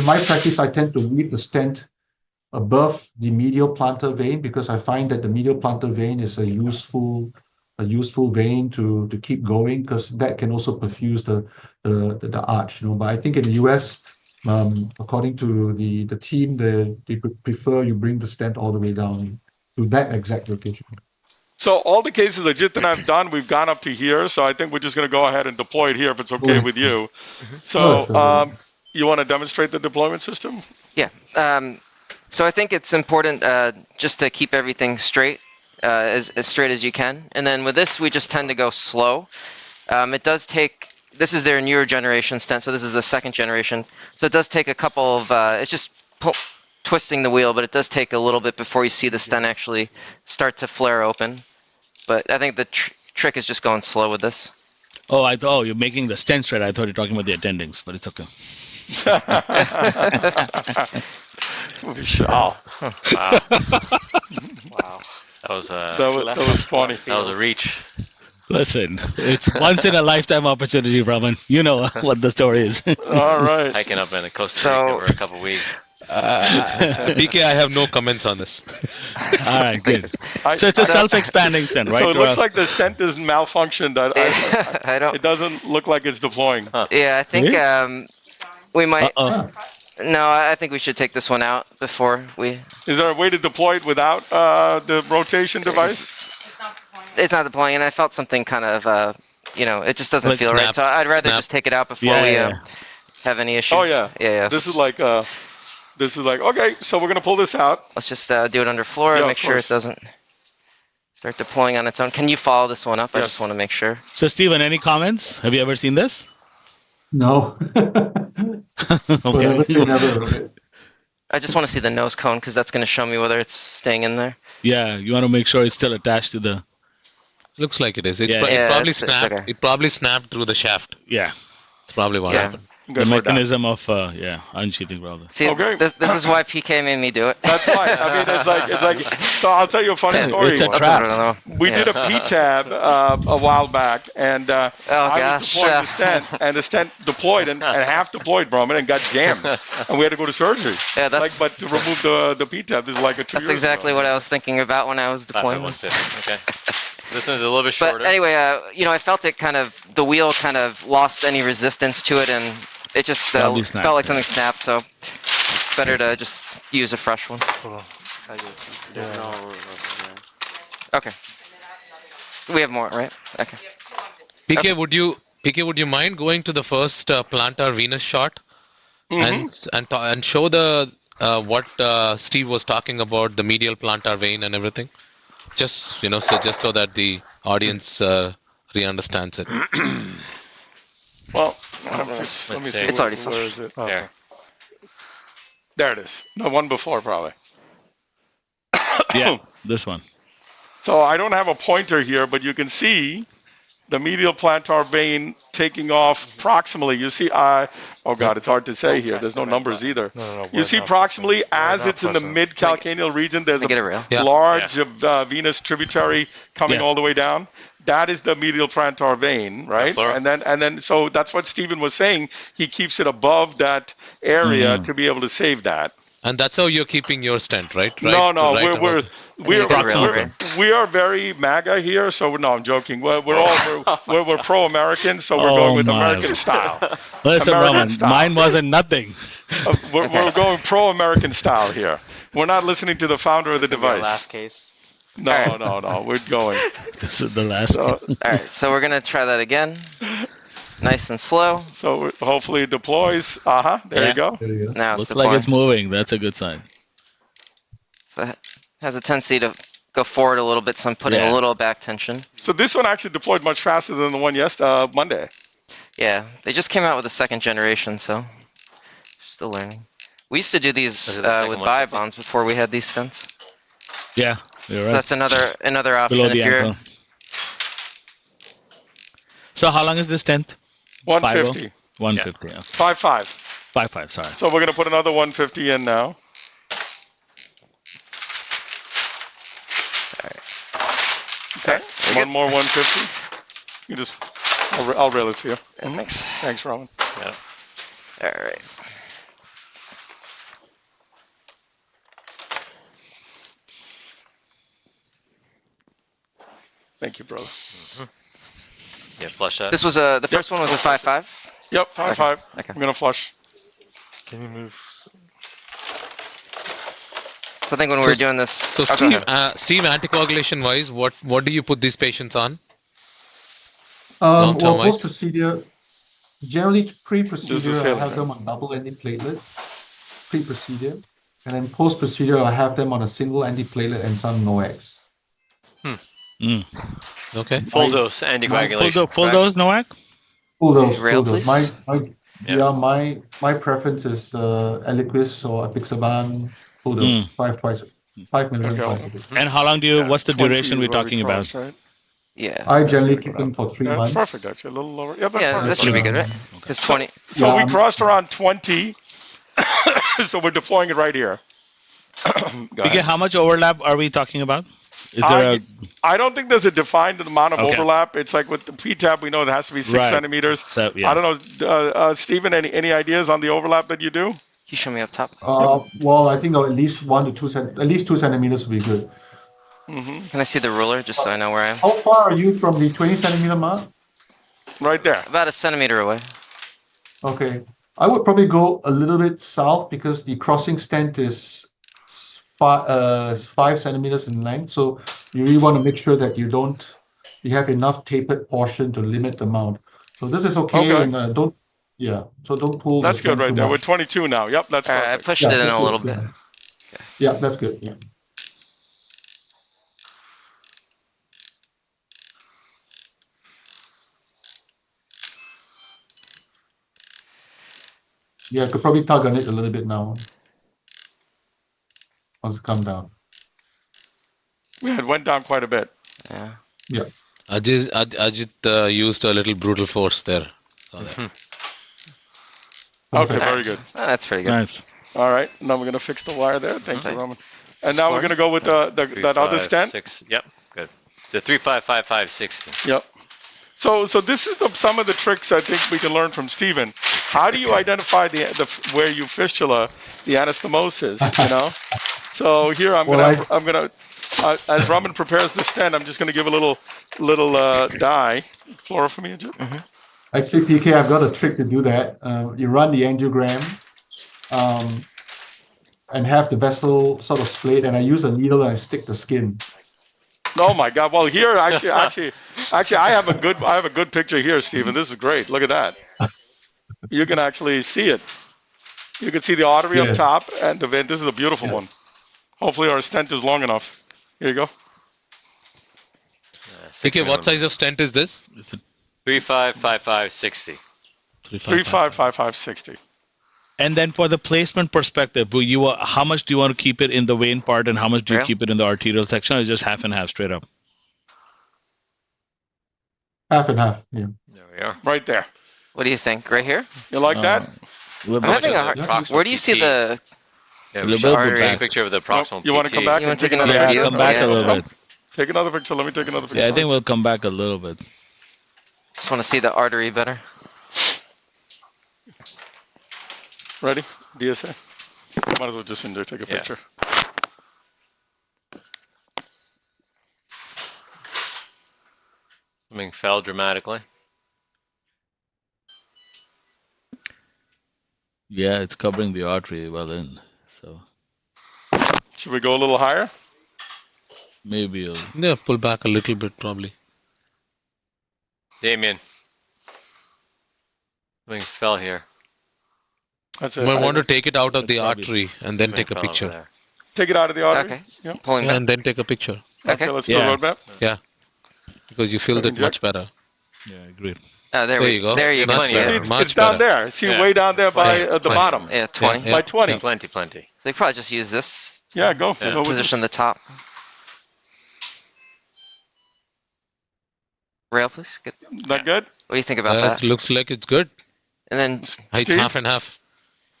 my practice, I tend to leave the stent above the medial plantar vein because I find that the medial plantar vein is a useful vein to keep going because that can also perfuse the arch. But I think in the US, according to the team, they prefer you bring the stent all the way down to that exact location. So all the cases that Jit and I've done, we've gone up to here. So I think we're just going to go ahead and deploy it here if it's okay with you. So you want to demonstrate the deployment system? Yeah. So I think it's important just to keep everything straight, as straight as you can. And then with this, we just tend to go slow. It does take this is their newer generation stent, so this is the second generation. So it does take a couple of, it's just twisting the wheel, but it does take a little bit before you see the stent actually start to flare open. But I think the trick is just going slow with this. Oh, I thought you're making the stent straight. I thought you were talking about the attendings, but it's okay. We shall. Wow. Wow. That was That was funny. that was a reach. Listen, it's once in a lifetime opportunity, Raman. You know what the story is. All right. Hiking up in the Costa Rica for a couple weeks. PK, I have no comments on this. All right, good. So it's a self-expanding stent, right? So it looks like the stent is malfunctioned. I don't. It doesn't look like it's deploying. Yeah, I think we might. Uh-oh. No, I think we should take this one out before we. Is there a way to deploy it without the rotation device? It's not deploying, and I felt something kind of, it just doesn't Like feel right. snap. So I'd rather Snap. just take it out before Yeah, we yeah. have any issues. Oh yeah. Yeah. This is like okay. So we're gonna pull this out. Let's just do it under floor and Yeah, make of sure it course. doesn't start deploying on its own. Can you follow this one up? I Yes. just want to make sure. So, Stephen, any comments? Have you ever seen this? No. Okay. I just want to see the nose cone because that's going to show me whether it's staying in there. Yeah, you want to make sure it's still attached to the. Looks like it is. It's Yeah. it Yeah, probably it's snapped. okay. It probably snapped through the shaft. Yeah, That's probably what Yeah. happened. the mechanism of unsheathing probably. See, Okay. this is why PK made me do it. That's why. I mean, it's like. So I'll tell you a funny story. It's a That's trap. what I don't know. We Yeah. did a PTAB a while back, and I was gosh. deploying the stent, and the stent deployed and half deployed, Brahman, and got jammed, and we had to go to surgery. Yeah, that's But to remove the PTAB, this is like a 2 that's years exactly ago. what I was thinking about when I was deploying. 150. Okay. This one's a little bit shorter. But anyway, I felt it the wheel kind of lost any resistance to it, and it just Probably snapped. felt like something snapped. So it's better to just use a fresh one. Okay. We have more, right? Okay. PK, would you mind going to the first plantar venous shot and show the what Steve was talking about, the medial plantar vein and everything? Just so that the audience re-understands it. Well, let me Let's see. see. It's already Where is it? Oh, There. there it is. The one before, probably. Yeah, this one. So I don't have a pointer here, but you can see the medial plantar vein taking off proximally. You see, oh God, it's hard to say here. There's no numbers either. No, You see proximally as it's in the mid-calcaneal region, there's Let me get it real. Yeah. large venous tributary coming Yes. all the way down. That is the medial plantar vein, right? floor. And then so that's what Stephen was saying. He keeps it above that area to be able to save that. And that's how you're keeping your stent, right? No, Right we're about- we are very MAGA here. So no, I'm joking. We're pro-American, so we're Oh, going with my. American style. Listen, American Raman, style. mine wasn't nothing. We're going pro-American style here. We're not listening to the founder of the device. Last case. No, we're going. This is the last. So, All right, so we're gonna try that again. Nice and slow. so hopefully it deploys. There Yeah. you go. There you go. Now it's Looks like deploying. it's moving. That's a good sign. So it has a tendency to go forward a little bit, so I'm putting Yeah. a little back tension. So this one actually deployed much faster than the one Monday. Yeah, they just came out with a second generation, so still learning. We used to do these Is it the second with 150? biobonds before we had these stents. Yeah, you're So right. that's another option Below if the you're. ankle. So how long is this stent? 150. 150. Yeah. 5.5. 5.5. Sorry. So we're gonna put another 150 in now. Okay. One more 150. You just, I'll rail it to you. Yeah, thanks. Thanks, Roman. Yeah. All right. Thank you, brother. Yeah, flush that. This was the first one was a 5.5. Yep, 5.5. Okay. I'm gonna flush. Can you move? So I think when we were doing this. So Oh, go ahead. Steve, anticoagulation wise, what do you put these patients on? Well, Long-term wise? post-procedure, generally This is pre-procedure, I sailing, have them on double antiplatelet, pre-procedure. And then post-procedure, I have them on a single antiplatelet and some NOACs. Okay. Full dose anticoagulation. Full correct? dose, Nowak? Pull those. Rail, Pull those. please. My preference is Eliquis or Apixaban. Pull those. 5 milligrams Okay. twice a day. And how long do you? What's the 20 duration is we're what we talking about? crossed, right? Yeah. I That's generally good keep enough. them for 3 Yeah, months. that's perfect, actually. A little lower. Yeah, that's Yeah, perfect. that should be good, right? Because 20. So Yeah, we crossed around 20. So we're deploying it right here. Go Okay, ahead. how much overlap are we talking about? Is there a I don't think there's a defined amount of Okay. overlap. It's like with the PTAB, we know it has to be 6 Right. centimeters. So, yeah. I don't know, Stephen, any ideas on the overlap that you do? Can you show me up top? Well, I think at least 2 centimeters would be good. Can I see the ruler just so I know where I am? How far are you from the 20 centimeter mark? Right there. About a centimeter away. Okay. I would probably go a little bit south because the crossing stent is 5 centimeters in length. So you really want to make sure that you have enough tapered portion to limit the mount. So this is okay, Okay. and so don't pull. That's the good stent right too there. We're much. 22 now. Yep, that's All right, I perfect. pushed Yeah, it in that's a good, little bit. Yeah, that's good. Yeah. Yeah, I could probably tug on it a little bit now. Once it come down. Yeah, it went down quite a bit. Yeah. Yeah. Ajit used a little brutal force there. Okay, very good. Oh, that's pretty good. nice? All right, now we're going to fix the wire there. Thank you, Okay. Roman. And now we're going to go with that other stent. 6. Yep, good. So 355560. Yep. So this is some of the tricks I think we can learn from Stephen. How do you identify the where you fistula the anastomosis? You know. So here I'm gonna as Raman prepares the stent, I'm just gonna give a little dye. Flora for me, Ajit. Actually, PK, I've got a trick to do that. You run the angiogram and have the vessel sort of splayed, and I use a needle and I stick the skin. Oh my God! Well, here actually, I have a good picture here, Stephen. This is great. Look at that. You can actually see it. You can see the artery up top and the vein. This is a beautiful one. Hopefully, our stent is long enough. Here you go. Okay, what size of stent is this? 355560. 355560. And then for the placement perspective, how much do you want to keep it in the vein part, and how much do you keep it in the arterial section, or just half and half straight up? Half and half. Yeah. There we are. Right there. What do you think? Right here? You like that? I'm having a hard. Where do you see the? Yeah, A we little should bit take back. a picture of the proximal You want to PT. come back You and wanna take take another another Yeah, picture? video? come back Yeah. a little bit. Take another picture. Let me take another picture. Yeah, I think we'll come back a little bit. Just want to see the artery better. Ready? DSA. Might as well just in there take a Yeah. picture. Something fell dramatically. Yeah, it's covering the artery well in, so Should we go a little higher? maybe Yeah, pull back a little bit probably. Damien. Something fell here. That's You it. might want to take it out of the probably- artery and then Something take a fell over picture. there. Take it out of the artery. Okay. Yep. Pulling back. And then take a picture Okay. Okay, let's do Yeah. a roadmap. because you filled it much better. yeah, agreed. Oh, There you go. There you go. Much See, better. Yeah. it's, Much it's down better. there. See, Yeah. way down there by Yeah. the bottom. Yeah, 20. Yeah. By 20. Plenty. So you probably just use this. Yeah, go. Yeah. Go with Position this. the top. Rail, please. Good. That good? What do you think about Yes, that? looks like it's good. And then It's Steve? half and half.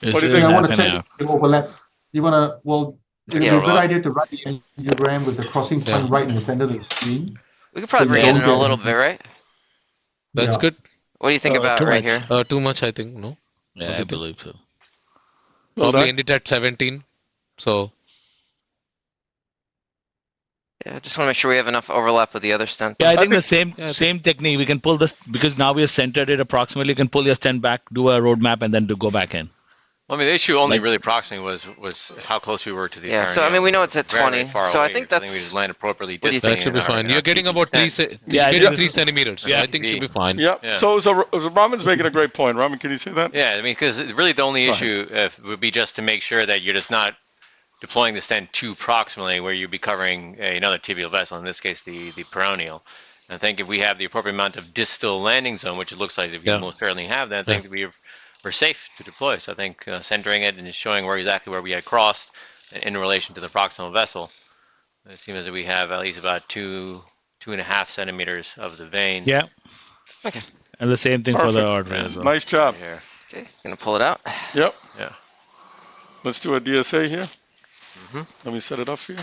It's What do you I think? want half to and check half. the overlap. You want to, well, it would be Yeah. a good idea to run the angiogram with the crossing point right in the center of the screen. we could probably So bring you it in don't a get- little bit, right? That's Yeah. good. What do you think about too right much. here? Too much, I think. No, Yeah, I believe so. Well, probably that- end it at 17. So Yeah, just want to make sure we have enough overlap with the other stent. Yeah, I think the same Yeah, I same technique. We can pull this because now we have centered it approximately. You can pull your stent back, do a roadmap, and then to go back in. Well, I mean, the issue only Let's- really approximatting was how close we were to the Yeah, so, I mean, we know it's at Very, 20, very far so I away. think we that's- just land appropriately what do you distant. that should be in our- fine. in You're our getting PT about stent. Yeah, I you're think getting this 3 is- centimeters. Yeah. I think should be fine. Yeah. Yeah. So Raman's making a great point. Raman, can you say that? Yeah, I mean, because really the only issue would be just to make sure that you're just not deploying the stent too proximally, where you'd be covering another tibial vessel, in this case the peroneal. I think if we have the appropriate amount of distal landing zone, which it looks like if we most certainly have, then I think that we're safe to deploy. So I think centering it and just showing exactly where we had crossed in relation to the proximal vessel, it seems as if we have at least about 2.5 centimeters of the vein. Yeah. Okay. And the same thing for the artery as well. Nice job. Here. Okay, gonna pull it out. Yep. Yeah. Let's do a DSA here. Let me set it up for you.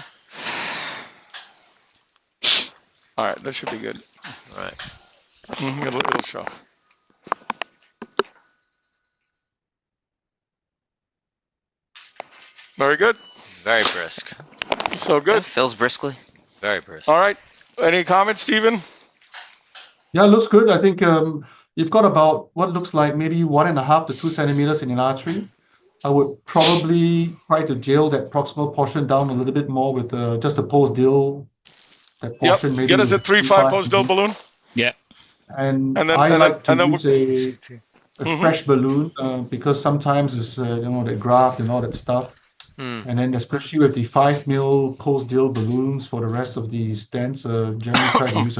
All right, that should be good. All right. It'll show. Very good. Very brisk. So good. Feels briskly. Very brisk. All right. Any comments, Stephen? Yeah, it looks good. I think you've got about what looks like maybe 1.5 to 2 centimeters in an artery. I would probably try to jail that proximal portion down a little bit more with just a post-dill. That portion maybe Get us a 3.5 post-dill balloon. Yeah. And then- I and like then- to and then use a fresh balloon because sometimes it's the graft and all that stuff. And then especially with the 5 mil post-dill balloons for the rest of the stents, generally try to use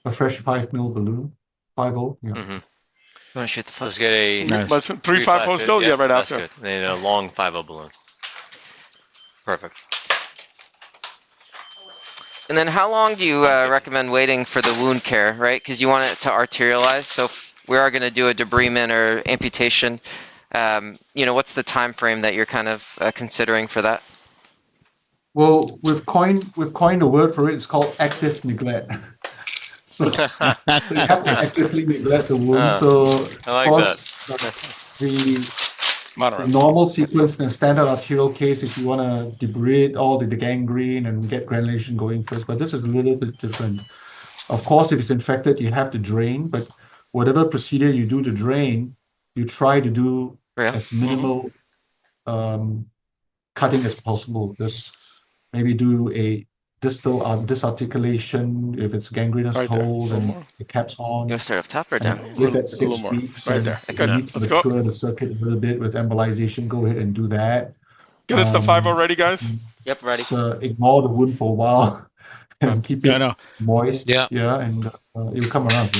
a fresh 5 mil balloon, 5.0. Yeah. You want to shoot the Let's foot? get a Nice. 3.5 post-dill? Yeah, right that's after. good. And a long 5.0 balloon. Perfect. And then how long do you recommend waiting for the wound care, right? Because you want it to arterialize. So if we are going to do a debridement or amputation, what's the time frame that you're kind of considering for that? Well, we've coined a word for it. It's called active neglect. So you have to actively neglect the wound. So I like of course, the normal sequence in a standard arterial case, if you want to debride all the gangrene and get granulation going first, but this is a little bit different. Of course, if it's infected, you have to drain, but whatever procedure you do to drain, you try to do as minimal cutting as possible. Just maybe do a distal disarticulation if it's gangrenous hold and the cap's on. You want to start up top or down? Live at 6 more. weeks. Right there. If Good. you need to Let's go. mature the circuit a little bit with embolization, go ahead and do that. Get us the 5.0 ready, guys. Yep, ready. So ignore the wound for a while and keep it moist. Yeah. And it'll come around.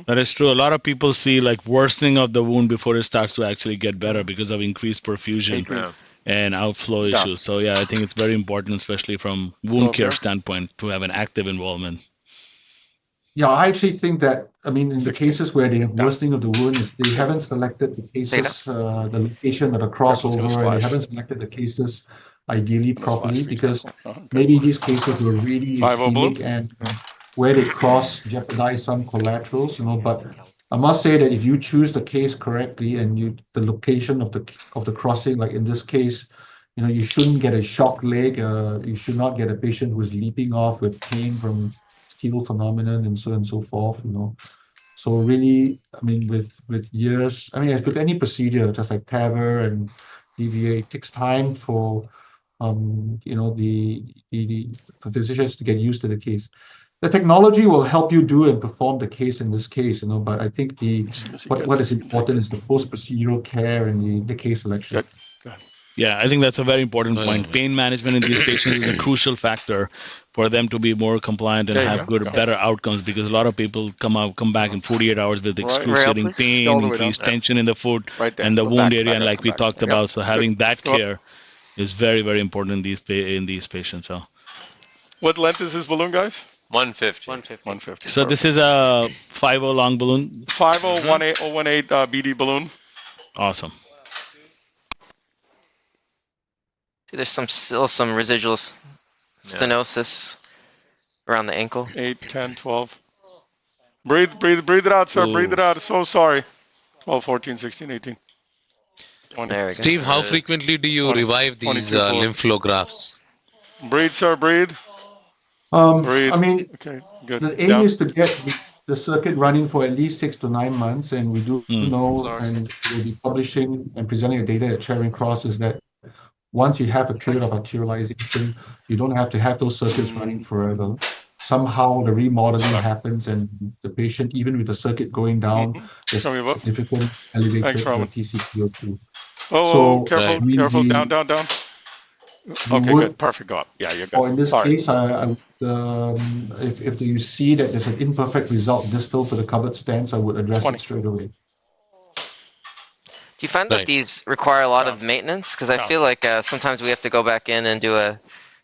That is true. A lot of people see like worsening of the wound before it starts to actually get better because of increased perfusion and outflow issues. So yeah, I think it's very important, especially from wound care standpoint, to have an active involvement. Yeah, I actually think that, in the cases where they have worsening of the wound, they haven't selected the cases, the location of the crossover, and they haven't selected the cases ideally properly because maybe these cases were really ischemic and where they cross jeopardize some collaterals, but I must say that if you choose the case correctly and the location of the crossing, like in this case, you shouldn't get a shock leg. You should not get a patient who's leaping off with pain from steel phenomenon and so on and so forth. So really, with years, as with any procedure, just like TAVR and PDVA, it takes time for the physicians to get used to the case. The technology will help you do and perform the case in this case, but I think what is important is the post-procedural care and the case selection. Yeah, I think that's a very important point. Pain management in these patients is a crucial factor for them to be more compliant and have better outcomes, because a lot of people come back in 48 hours with excruciating pain, increased tension in the foot and the wound area, and like we talked about. So having that care is very, very important in these patients. So, what length is this balloon, guys? 150. 150. So this is a 5.0 long balloon. 5.0 018 BD balloon. Awesome. See, there's still some residual stenosis around the ankle. 8, 10, 12. Breathe it out, sir. Breathe it out. So sorry. 12, 14, 16, 18. 20. There we go. Steve, how frequently do you revive these lymph flow grafts? Breathe, sir. Breathe. Breathe. Okay, good. The aim is to get the circuit running for at least 6 to 9 months, and we do know, and we'll be publishing and presenting the data at Charing Cross, is that once you have a period of arterialization, you don't have to have those circuits running forever. Somehow the remodeling happens, and the patient, even with the circuit going down, there's significant elevated TCPO2. Oh, careful, down. You Okay, would, good. Perfect. Go up. Yeah, you're or in good. this Sorry. case, I would, if you see that there's an imperfect result distal to the covered stents, I would address 20. it straight away. Do you find that Right. these require a lot Down. of maintenance? Because I Down. feel like sometimes we have to go back in and do a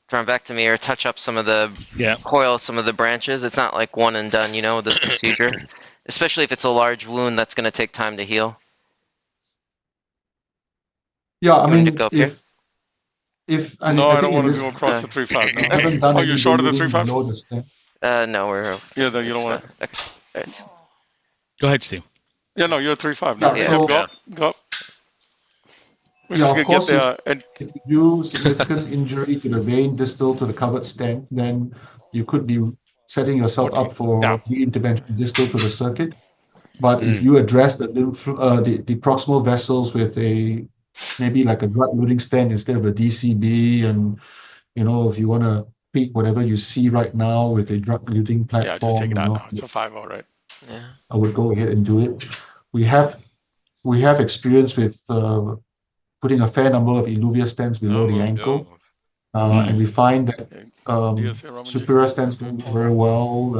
thrombectomy or touch up some of the Yeah. coil, some of the branches. It's not like one and done, this procedure. Especially if it's a large wound that's going to take time to heal. Yeah, I You want me to mean, go up here? if No, I don't think in want to this go across the 3.5. No. haven't done Oh, any you're short of the ballooning 3.5? below the stent. No, we're. Yeah, then you don't want to. Okay. Alright. Go ahead, Steve. Yeah, no, you're 3.5 now. Yeah, Right? so- Go up. Go up. We're Yeah, just of going to course, get there. And If you do significant injury to the vein distal to the covered stent, then you could be setting yourself up for Down. re-intervention distal to the circuit. But if you address the proximal vessels with maybe like a drug-eluting stent instead of a DCB, and if you want to treat whatever you see right now with a drug-eluting platform, yeah, just take it out now. It's a 5.0, right? Yeah. I would go ahead and do it. We have experience with putting a fair number of Illuvia stents below the ankle, and we find that superior stents don't do very well,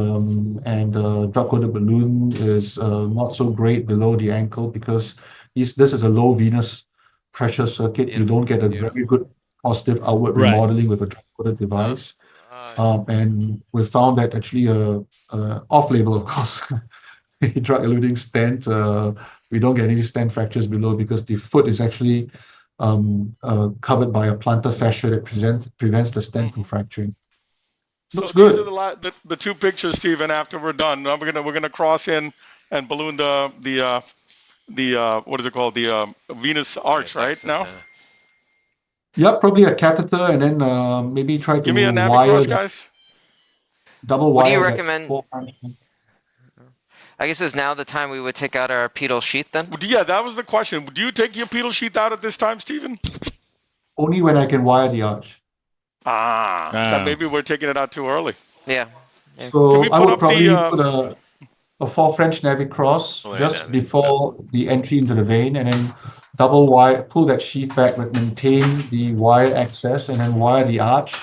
and drug-coated balloon is not so great below the ankle because this is a low venous pressure circuit. You don't get a very good positive outward Right. remodeling with a drug-coated device. And we found that actually off-label, of course, drug-eluting stent, we don't get any stent fractures below because the foot is actually covered by a plantar fascia that prevents the stent from fracturing. So Looks these good. are the two pictures, Stephen. After we're done, now we're gonna cross in and balloon the what is it called, the venous arch, right now. Yep, probably a catheter, and then maybe try to Give me a wire navicross, that, guys. double What do you wire that recommend? 4 times. I guess is now the time we would take out our pedal sheath then? Yeah, that was the question. Do you take your pedal sheath out at this time, Stephen? Only when I can wire the arch. Then maybe we're taking it out too early. Yeah. So we I put would up probably the, put a 4 French navicross Oh, yeah, just navi, before the entry into the vein, and then double wire, pull that sheath back, but maintain the wire access, and then wire the arch.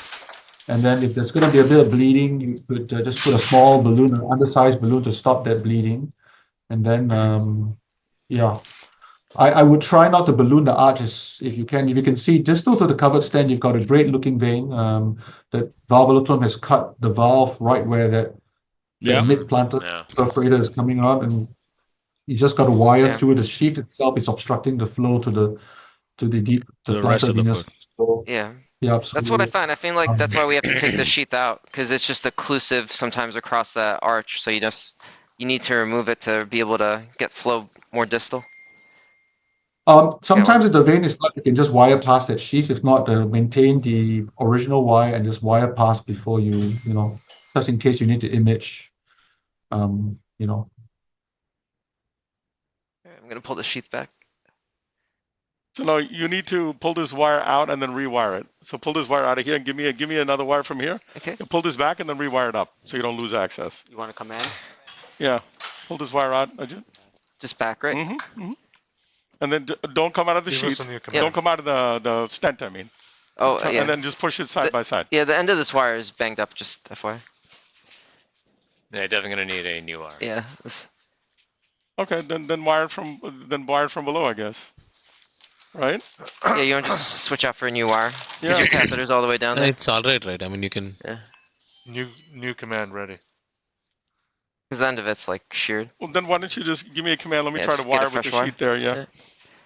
And then if there's going to be a bit of bleeding, you could just put a small balloon, an undersized balloon to stop that bleeding. And then, yeah, I would try not to balloon the arches if you can. If you can see distal to the covered stent, you've got a great looking vein. The valvulotome has cut the valve right where that mid-plantar perforator is coming out, and you just got to wire through. The sheath itself is obstructing the flow to the rest plantar of the venous. foot. So, Yeah. yeah, That's what I find. I feel like that's why we have to take the sheath out because it's just occlusive sometimes across that arch. So you need to remove it to be able to get flow more distal. Sometimes if the vein is not, you can just wire past that sheath. If not, maintain the original wire and just wire past before just in case you need to image. I'm gonna pull the sheath back. So no, you need to pull this wire out and then rewire it. So pull this wire out of here and give me another wire from here. Okay. And pull this back and then rewire it up so you don't lose access. You want to come in? Yeah. Pull this wire out, Ajit. Just back, right? Mm-hmm. And then don't come out of the Give us sheath. a new command. Don't come out of the stent, I mean. Oh, yeah. And then just push it side by side. Yeah, the end of this wire is banged up, just FYI. Yeah, you're definitely gonna need a new wire. Yeah. Okay, then wire from below, I guess. Right? Yeah, you want to just switch out for a new wire. Yeah. Because your catheter's all the way down there. It's all right. I mean, you can. New command ready. Because the end of it's like sheared. Well, then why don't you just give me a command? Let me Yeah, try just to get a wire with fresh the wire. sheet there. Yeah.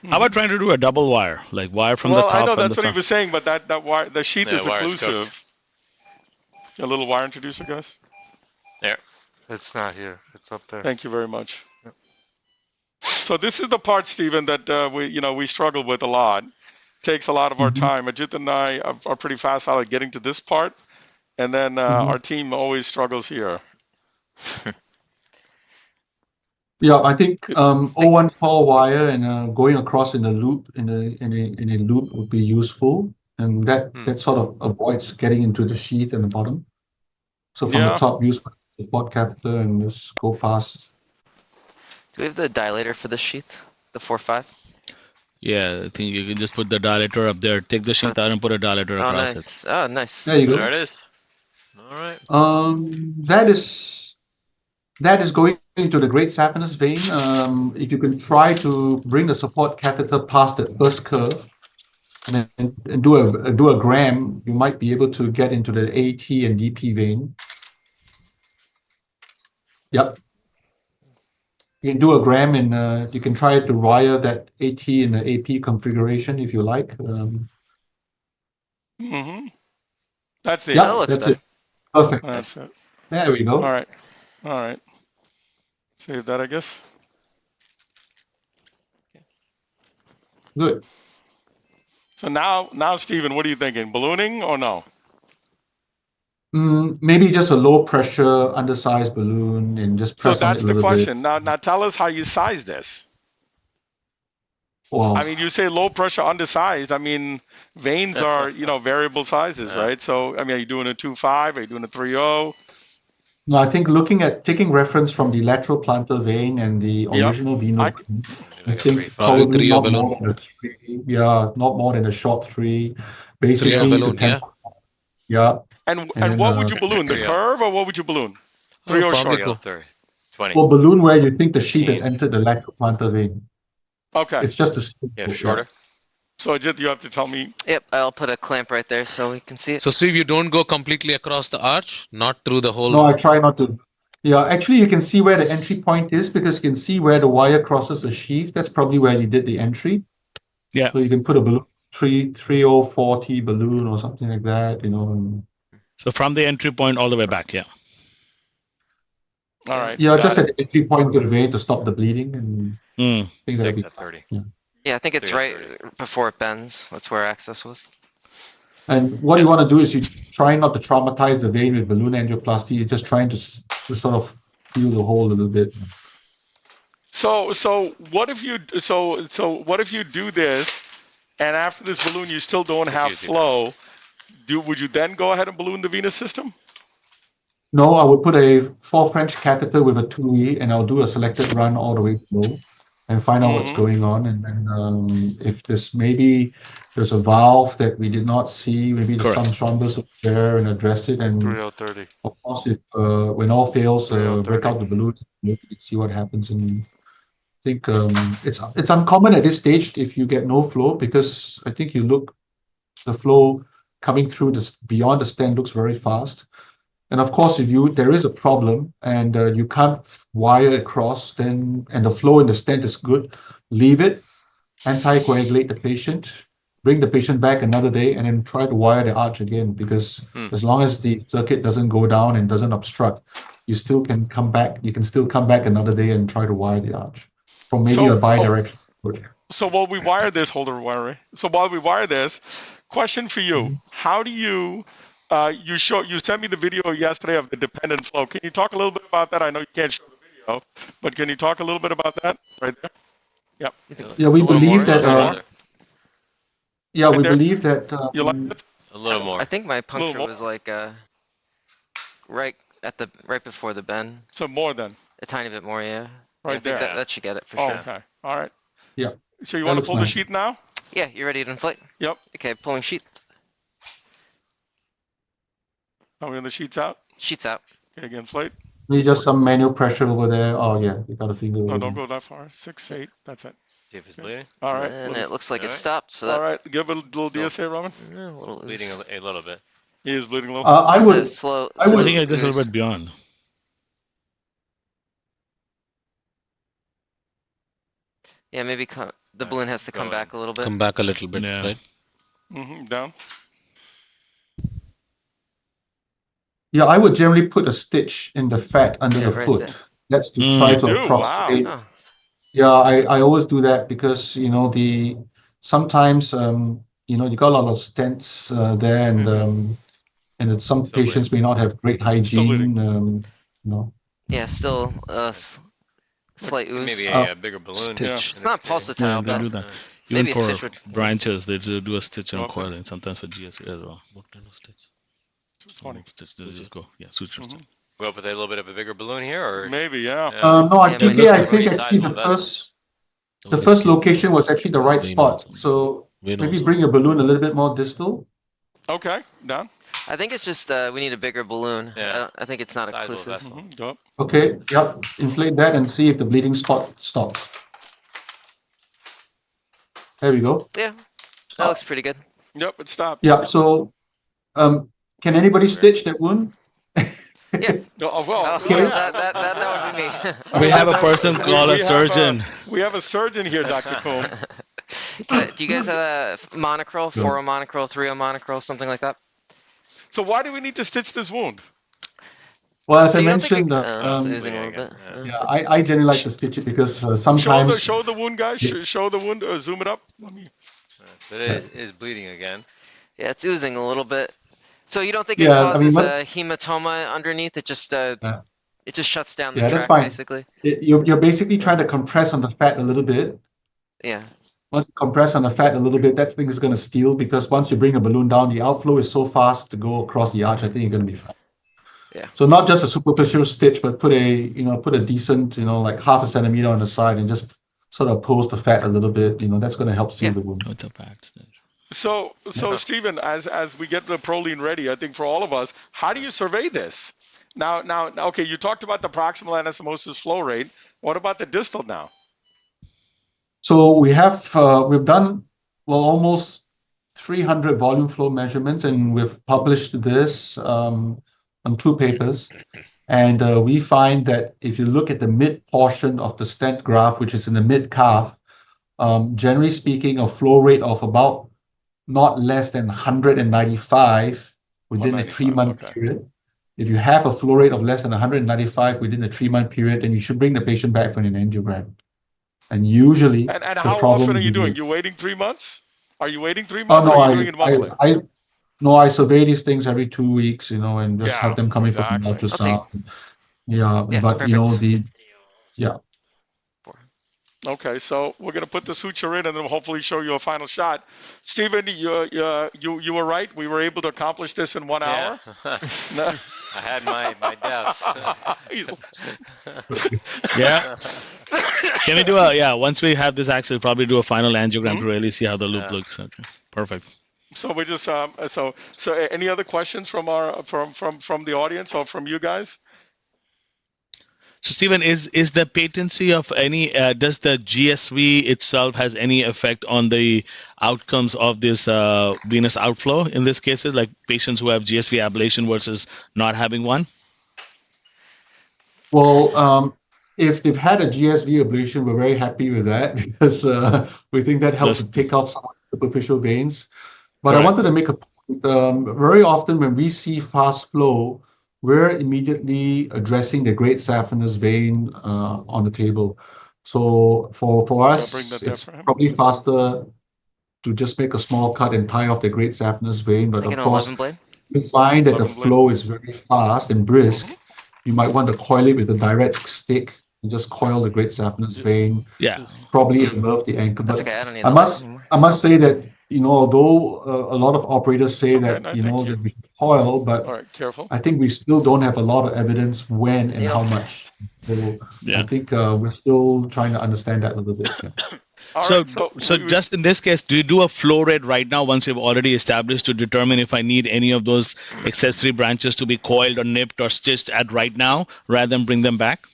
How about trying to do a double wire, like wire from the Well, top I know and that's the what he side? was saying, but that wire, the sheath is wire is occlusive. A little wire introducer, guys. There. It's not here. It's up there. Thank you very much. So this is the part, Stephen, that we struggle with a lot. Takes a lot of our time. Ajit and I are pretty fast out at getting to this part, and then our team always struggles here. Yeah, I think 014 wire and going across in a loop in a loop would be useful, and that sort of avoids getting into the sheath in the bottom. So from the top, use the support catheter and just go past. Do we have the dilator for this sheath? The 4.5? Yeah, I think you can just put the dilator up there. Take the sheath out and put a dilator Oh, across it. nice. Oh, nice. There you There go. it is. All right. That is going into the great saphenous vein. If you can try to bring the support catheter past the first curve and then do a gram, you might be able to get into the AT and DP vein. Yep. You can do a gram and you can try to wire that AT in the AP configuration if you like. That's the Yeah, That looks that's better. it. Perfect. That's it. There we go. All right. All right. Save that, I guess. Good. So now, Stephen, what are you thinking? Ballooning or no? Maybe just a low pressure, undersized balloon and just So press on it that's a the little question. bit. Now tell us how you size this. Wow. I mean, you say low pressure, undersized. I mean, veins are, variable sizes, right? So, I mean, are you doing a 2.5? Are you doing a 3.0? No, I think taking reference from the lateral plantar vein and the original venous, I think probably not more than a 3. Yeah, not more than a short 3. Basically, balloon, to temp. Yeah. And what would you balloon? The curve or what would you balloon? 3.0 short? 20. Or balloon where you think the sheath has entered the lateral plantar vein. Okay. It's just a Yeah, shorter. So Ajit, you have to tell me. Yep, I'll put a clamp right there so we can see it. So Steve, you don't go completely across the arch, not through the whole. No, I try not to. Yeah, actually, you can see where the entry point is because you can see where the wire crosses the sheath. That's probably where you did the entry. Yeah. So you can put a balloon, 3040 balloon or something like that, So from the entry point all the way back, yeah. All right. Yeah, just at the entry point of the vein to stop the bleeding and think that'll be 30. Yeah, I think it's 3 right 30. before it bends. That's where access was. And what you want to do is you try not to traumatize the vein with balloon angioplasty. You're just trying to sort of feel the hole a little bit. So what if you what if you do this, and after this balloon you still don't have flow? Would you then go ahead and balloon the venous system? No, I would put a 4 French catheter with a 2E, and I'll do a selected run all the way through and find out what's going on. And then if there's a valve that we did not see, maybe there's some thrombus over there, and address it. And 30. of course, if when all fails, break out the balloon, see what happens. And I think it's uncommon at this stage if you get no flow, because I think the flow coming through this beyond the stent looks very fast. And of course, if there is a problem and you can't wire across, and the flow in the stent is good, leave it, anticoagulate the patient, bring the patient back another day, and then try to wire the arch again. Because as long as the circuit doesn't go down and doesn't obstruct, you still can come back. You can still come back another day and try to wire the arch from maybe a bidirectional approach. So while we wire this, So while we wire this, question for you: how do you? You sent me the video yesterday of the dependent flow. Can you talk a little bit about that? I know you can't show the video, but can you talk a little bit about that right there? Yep. Yeah, we believe that. Yeah, we believe that. You like it? A little more. I think my puncture was like right before the bend. So more than a tiny bit more, yeah. Right I think there. that should get it for sure. Okay. All right. Yeah. So you want to pull the sheath now? Yeah, you ready to inflate? Yep. Okay, pulling sheath. Are we on the sheets out? Sheets out. Okay, again, inflate. Need just some manual pressure over there. Oh yeah, you got a finger. No, don't go that far. 6, 8. That's it. See if it's bleeding. All right. And it looks like it stopped. So all right. Give it a little DSA, Roman. A little Bleeding a little bit. He is bleeding a little. I would slow. I think it's just a little bit beyond. Yeah, maybe the balloon has to come back a little bit. Come back a little bit, Yeah. right? Down. Yeah, I would generally put a stitch in the fat under the right foot. there. That's to try to do? approximate. Wow. Yeah, I always do that because sometimes you got a lot of stents there, and some patients may not have great hygiene. Yeah, still slight ooze. Maybe a bigger balloon. Stitch. It's not pulsatile, Yeah, but do that. Even maybe a for stitch would. branches, they do a stitch and a coil, and sometimes for GSC as well. What kind of stitch? 220. Stitch, they just go, suture stitch. Go up with a little bit of a bigger balloon here, or Maybe, yeah. No, I Yeah, think but I it's think already actually the sizable vessel. first. The first location was actually the right spot. So maybe bring your balloon a little bit more distal. Okay, done. I think it's just we need a bigger balloon. Yeah. I think it's not Size of a occlusive. vessel. Yep. Okay, yep. Inflate that and see if the bleeding spot stops. There we go. Yeah, that looks pretty good. Yep, it stopped. Yeah, so can anybody stitch that wound? Yeah. Oh, well, Okay. That would be me. We have a person called a surgeon. We have a surgeon here, Dr. Coombe. Do you guys have a monochrome, 4 monochrome, 3 monochrome, something like that? So why do we need to stitch this wound? Well, as So I you don't think mentioned, it's oozing a little bit. yeah, I generally like to stitch it because sometimes Show the wound, guys. Show the wound. Zoom it up. But it is bleeding again. Yeah, it's oozing a little bit. So you don't think it Yeah, I mean, causes a once- hematoma underneath? It just shuts down the Yeah, that's tract, fine. basically. you're basically trying to compress on the fat a little bit. Yeah. Once you compress on the fat a little bit, that thing is going to steal because once you bring a balloon down, the outflow is so fast to go across the arch. I think you're going to be fine. Yeah. So not just a superficial stitch, but put a decent, like 0.5 centimeter on the side and just sort of pose the fat a little bit. That's going to help seal the wound. What's a fact stitch? So Stephen, as we get the proline ready, I think for all of us, how do you survey this? Now, okay, you talked about the proximal anastomosis flow rate. What about the distal now? So we've done almost 300 volume flow measurements, and we've published this on 2 papers. And we find that if you look at the mid portion of the stent graph, which is in the mid calf, generally speaking, a flow rate of about not less than 195 within a 3-month period. If you have a flow rate of less than 195 within a 3-month period, then you should bring the patient back for an angiogram. And usually, and how often are you doing? You waiting 3 months? Are you waiting 3 Oh months? no, or are you doing it monthly? I survey these things every 2 weeks, and just have them coming for an ultrasound. Yeah, but perfect. Okay, so we're going to put the suture in and then hopefully show you a final shot. Stephen, you were right. We were able to accomplish this in 1 hour. No. I had my doubts. Yeah. Can we do once we have this, actually probably do a final angiogram to really see how the loop looks. Okay, perfect. So we just so any other questions from the audience or from you guys? So Stephen, is the patency of any, does the GSV itself has any effect on the outcomes of this venous outflow in this cases, like patients who have GSV ablation versus not having one? Well, if they've had a GSV ablation, we're very happy with that because we think that helps to take off some superficial veins. But I wanted to make a point. Very often when we see fast flow, we're immediately addressing the great saphenous vein on the table. So for us, it's probably faster to just make a small cut and tie off the great saphenous vein. But Like of course, 11 blade? we find that the flow is very fast and brisk. You might want to coil it with a direct stick and just coil the great saphenous vein. Yeah. Probably above the ankle. That's But okay. I don't need I must say that although a lot of operators say that that we should coil, but I think we still don't have a lot of evidence when and how much. So I think we're still trying to understand that a little bit. So just in this case, do you do a flow rate right now once you've already established to determine if I need any of those accessory branches to be coiled or nipped or stitched at right now rather than bring them back?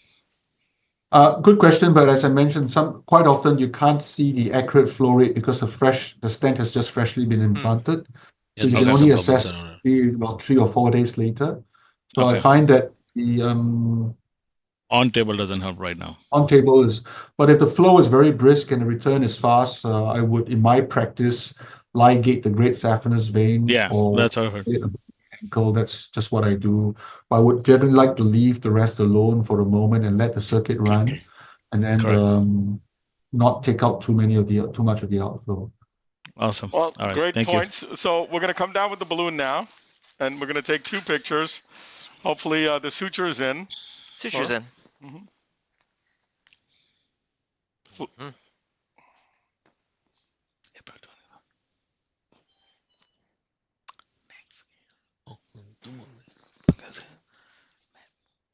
Good question, but as I mentioned, quite often you can't see the accurate flow rate because the stent has just freshly been implanted. So you can only assess 3 or 4 days later. So I find that the on table doesn't help right now. On table but if the flow is very brisk and the return is fast, I would, in my practice, ligate the great saphenous vein. Yeah, that's what I heard. Ankle. That's just what I do. I would generally like to leave the rest alone for a moment and let the circuit run, and then not take out too much of the outflow. Awesome. Well, all right. Great Thank points. You. So we're going to come down with the balloon now, and we're going to take 2 pictures. Hopefully the suture is in. Suture's in.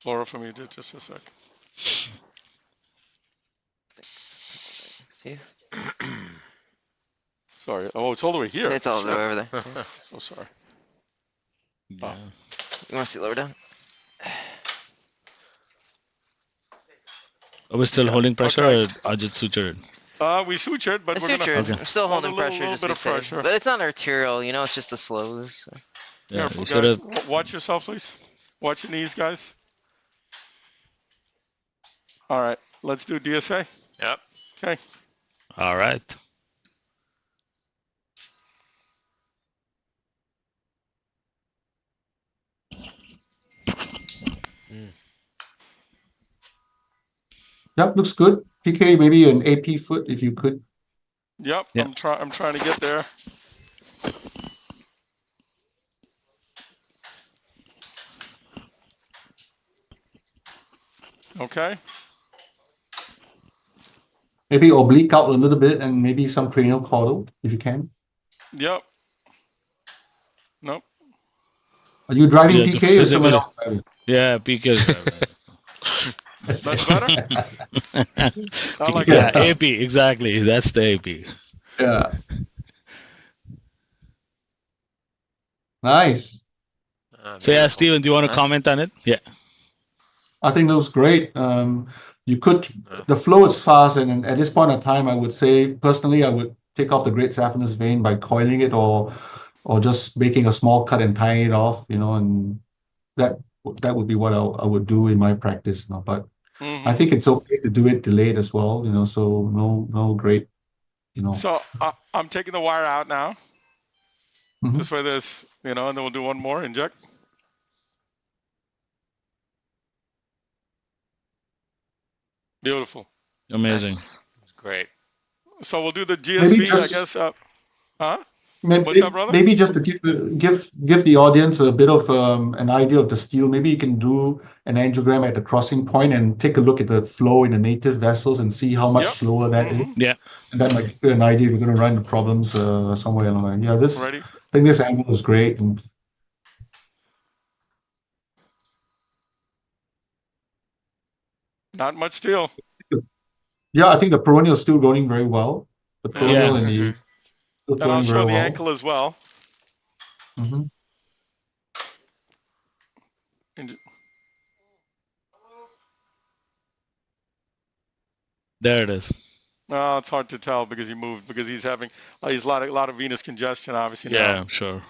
Flora, from you, just a sec. See? Sorry. Oh, it's all the way here. It's all the Shit. way over there. So sorry. Yeah. You want to see lower down? Are we still holding pressure, Okay. or Ajit sutured? We sutured, but It's we're sutured. gonna Okay. I'm still hold a holding little- pressure, little just bit be of safe. pressure. But it's not arterial, you know, it's just the slows. So. Yeah, Careful, you should guys. have. Watch yourself, please. Watch your knees, guys. All right. Let's do DSA. Yep. Okay. All right. Yep, looks good. PK, maybe an AP foot if you could. Yep. Yeah. I'm trying to get there. Okay. Maybe oblique out a little bit and maybe some cranial caudal if you can. Yep. Nope. Are you driving Yeah, the PK or someone physical- else driving? Yeah, PK. That's better. I like Yeah, that. AP, exactly. That's the AP. Yeah. Nice. So yeah, Beautiful. Steven, do you want to Nice. comment on it? Yeah. I think that was great. You could, the flow is fast, and at this point in time, I would say personally, I would take off the great saphenous vein by coiling it or just making a small cut and tying it off, you know, and that would be what I would do in my practice, you know. But Mhm. I think it's okay to do it delayed as well, you know. So no great, you know. So I'm taking the wire out now. Mhm. This way, there's, you know, and then we'll do one more inject. Beautiful. Amazing. Nice. Great. So we'll do the GSV, just- I guess. Huh? Maybe, What's that, brother? maybe just to give the audience a bit of an idea of the steel, maybe you can do an angiogram at the crossing point and take a look at the flow in the native vessels and see how much Yep. slower that is. Mhm. Yeah. And that might give you an idea if you're going to run the problems somewhere along the line. Yeah, I Ready? think this angle is great. And Not much steel. yeah, I think the peroneal is still going very well. The peroneal and the still And I'll going show very the well. ankle as well. Mhm. And There it is. oh, it's hard to tell because he moved, because he's having he's a lot of venous congestion, obviously. Yeah, Now. sure.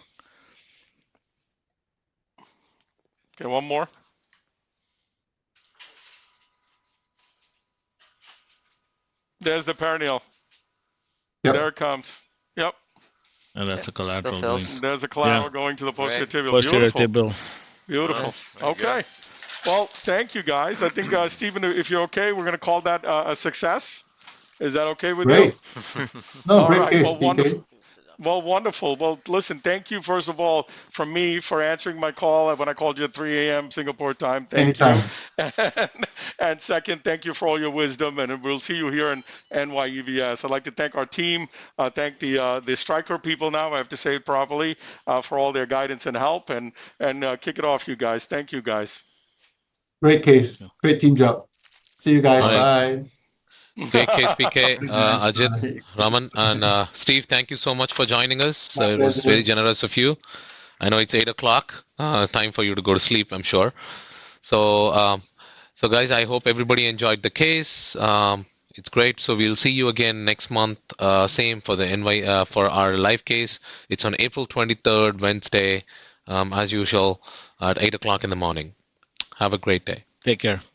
Okay, one more. There's the perineal. Yep. There it comes. Yep. And that's a collateral Still going. feels- There's the collateral Yeah. going to the posterior Right. tibial. Posterior Beautiful. tibia. Beautiful. Nice. Very good. Okay. Well, thank you guys. I think, Stephen, if you're okay, we're going to call that a success. Is that okay with Great. you? No, All great right. case, Well, PK. wonderful. Well, wonderful. Well, listen, thank you, first of all, from me for answering my call when I called you at 3 a.m. Singapore time. Thank Anytime. you. And second, thank you for all your wisdom, and we'll see you here in NYEVS. I'd like to thank our team, thank the Stryker people now, I have to say it properly, for all their guidance and help, and kick it off, you guys. Thank you, guys. Great case. Great team job. See you guys. All right. Bye. Great case, PK, Ajit, Bye. Raman, and Steve. Thank you so much for joining us. My It was pleasure. very generous of you. I know it's 8 o'clock. Time for you to go to sleep, I'm sure. So, so guys, I hope everybody enjoyed the case. It's great. So we'll see you again next month. Same for the for our live case. It's on April 23rd, Wednesday, as usual, at 8 o'clock in the morning. Have a great day. Take care.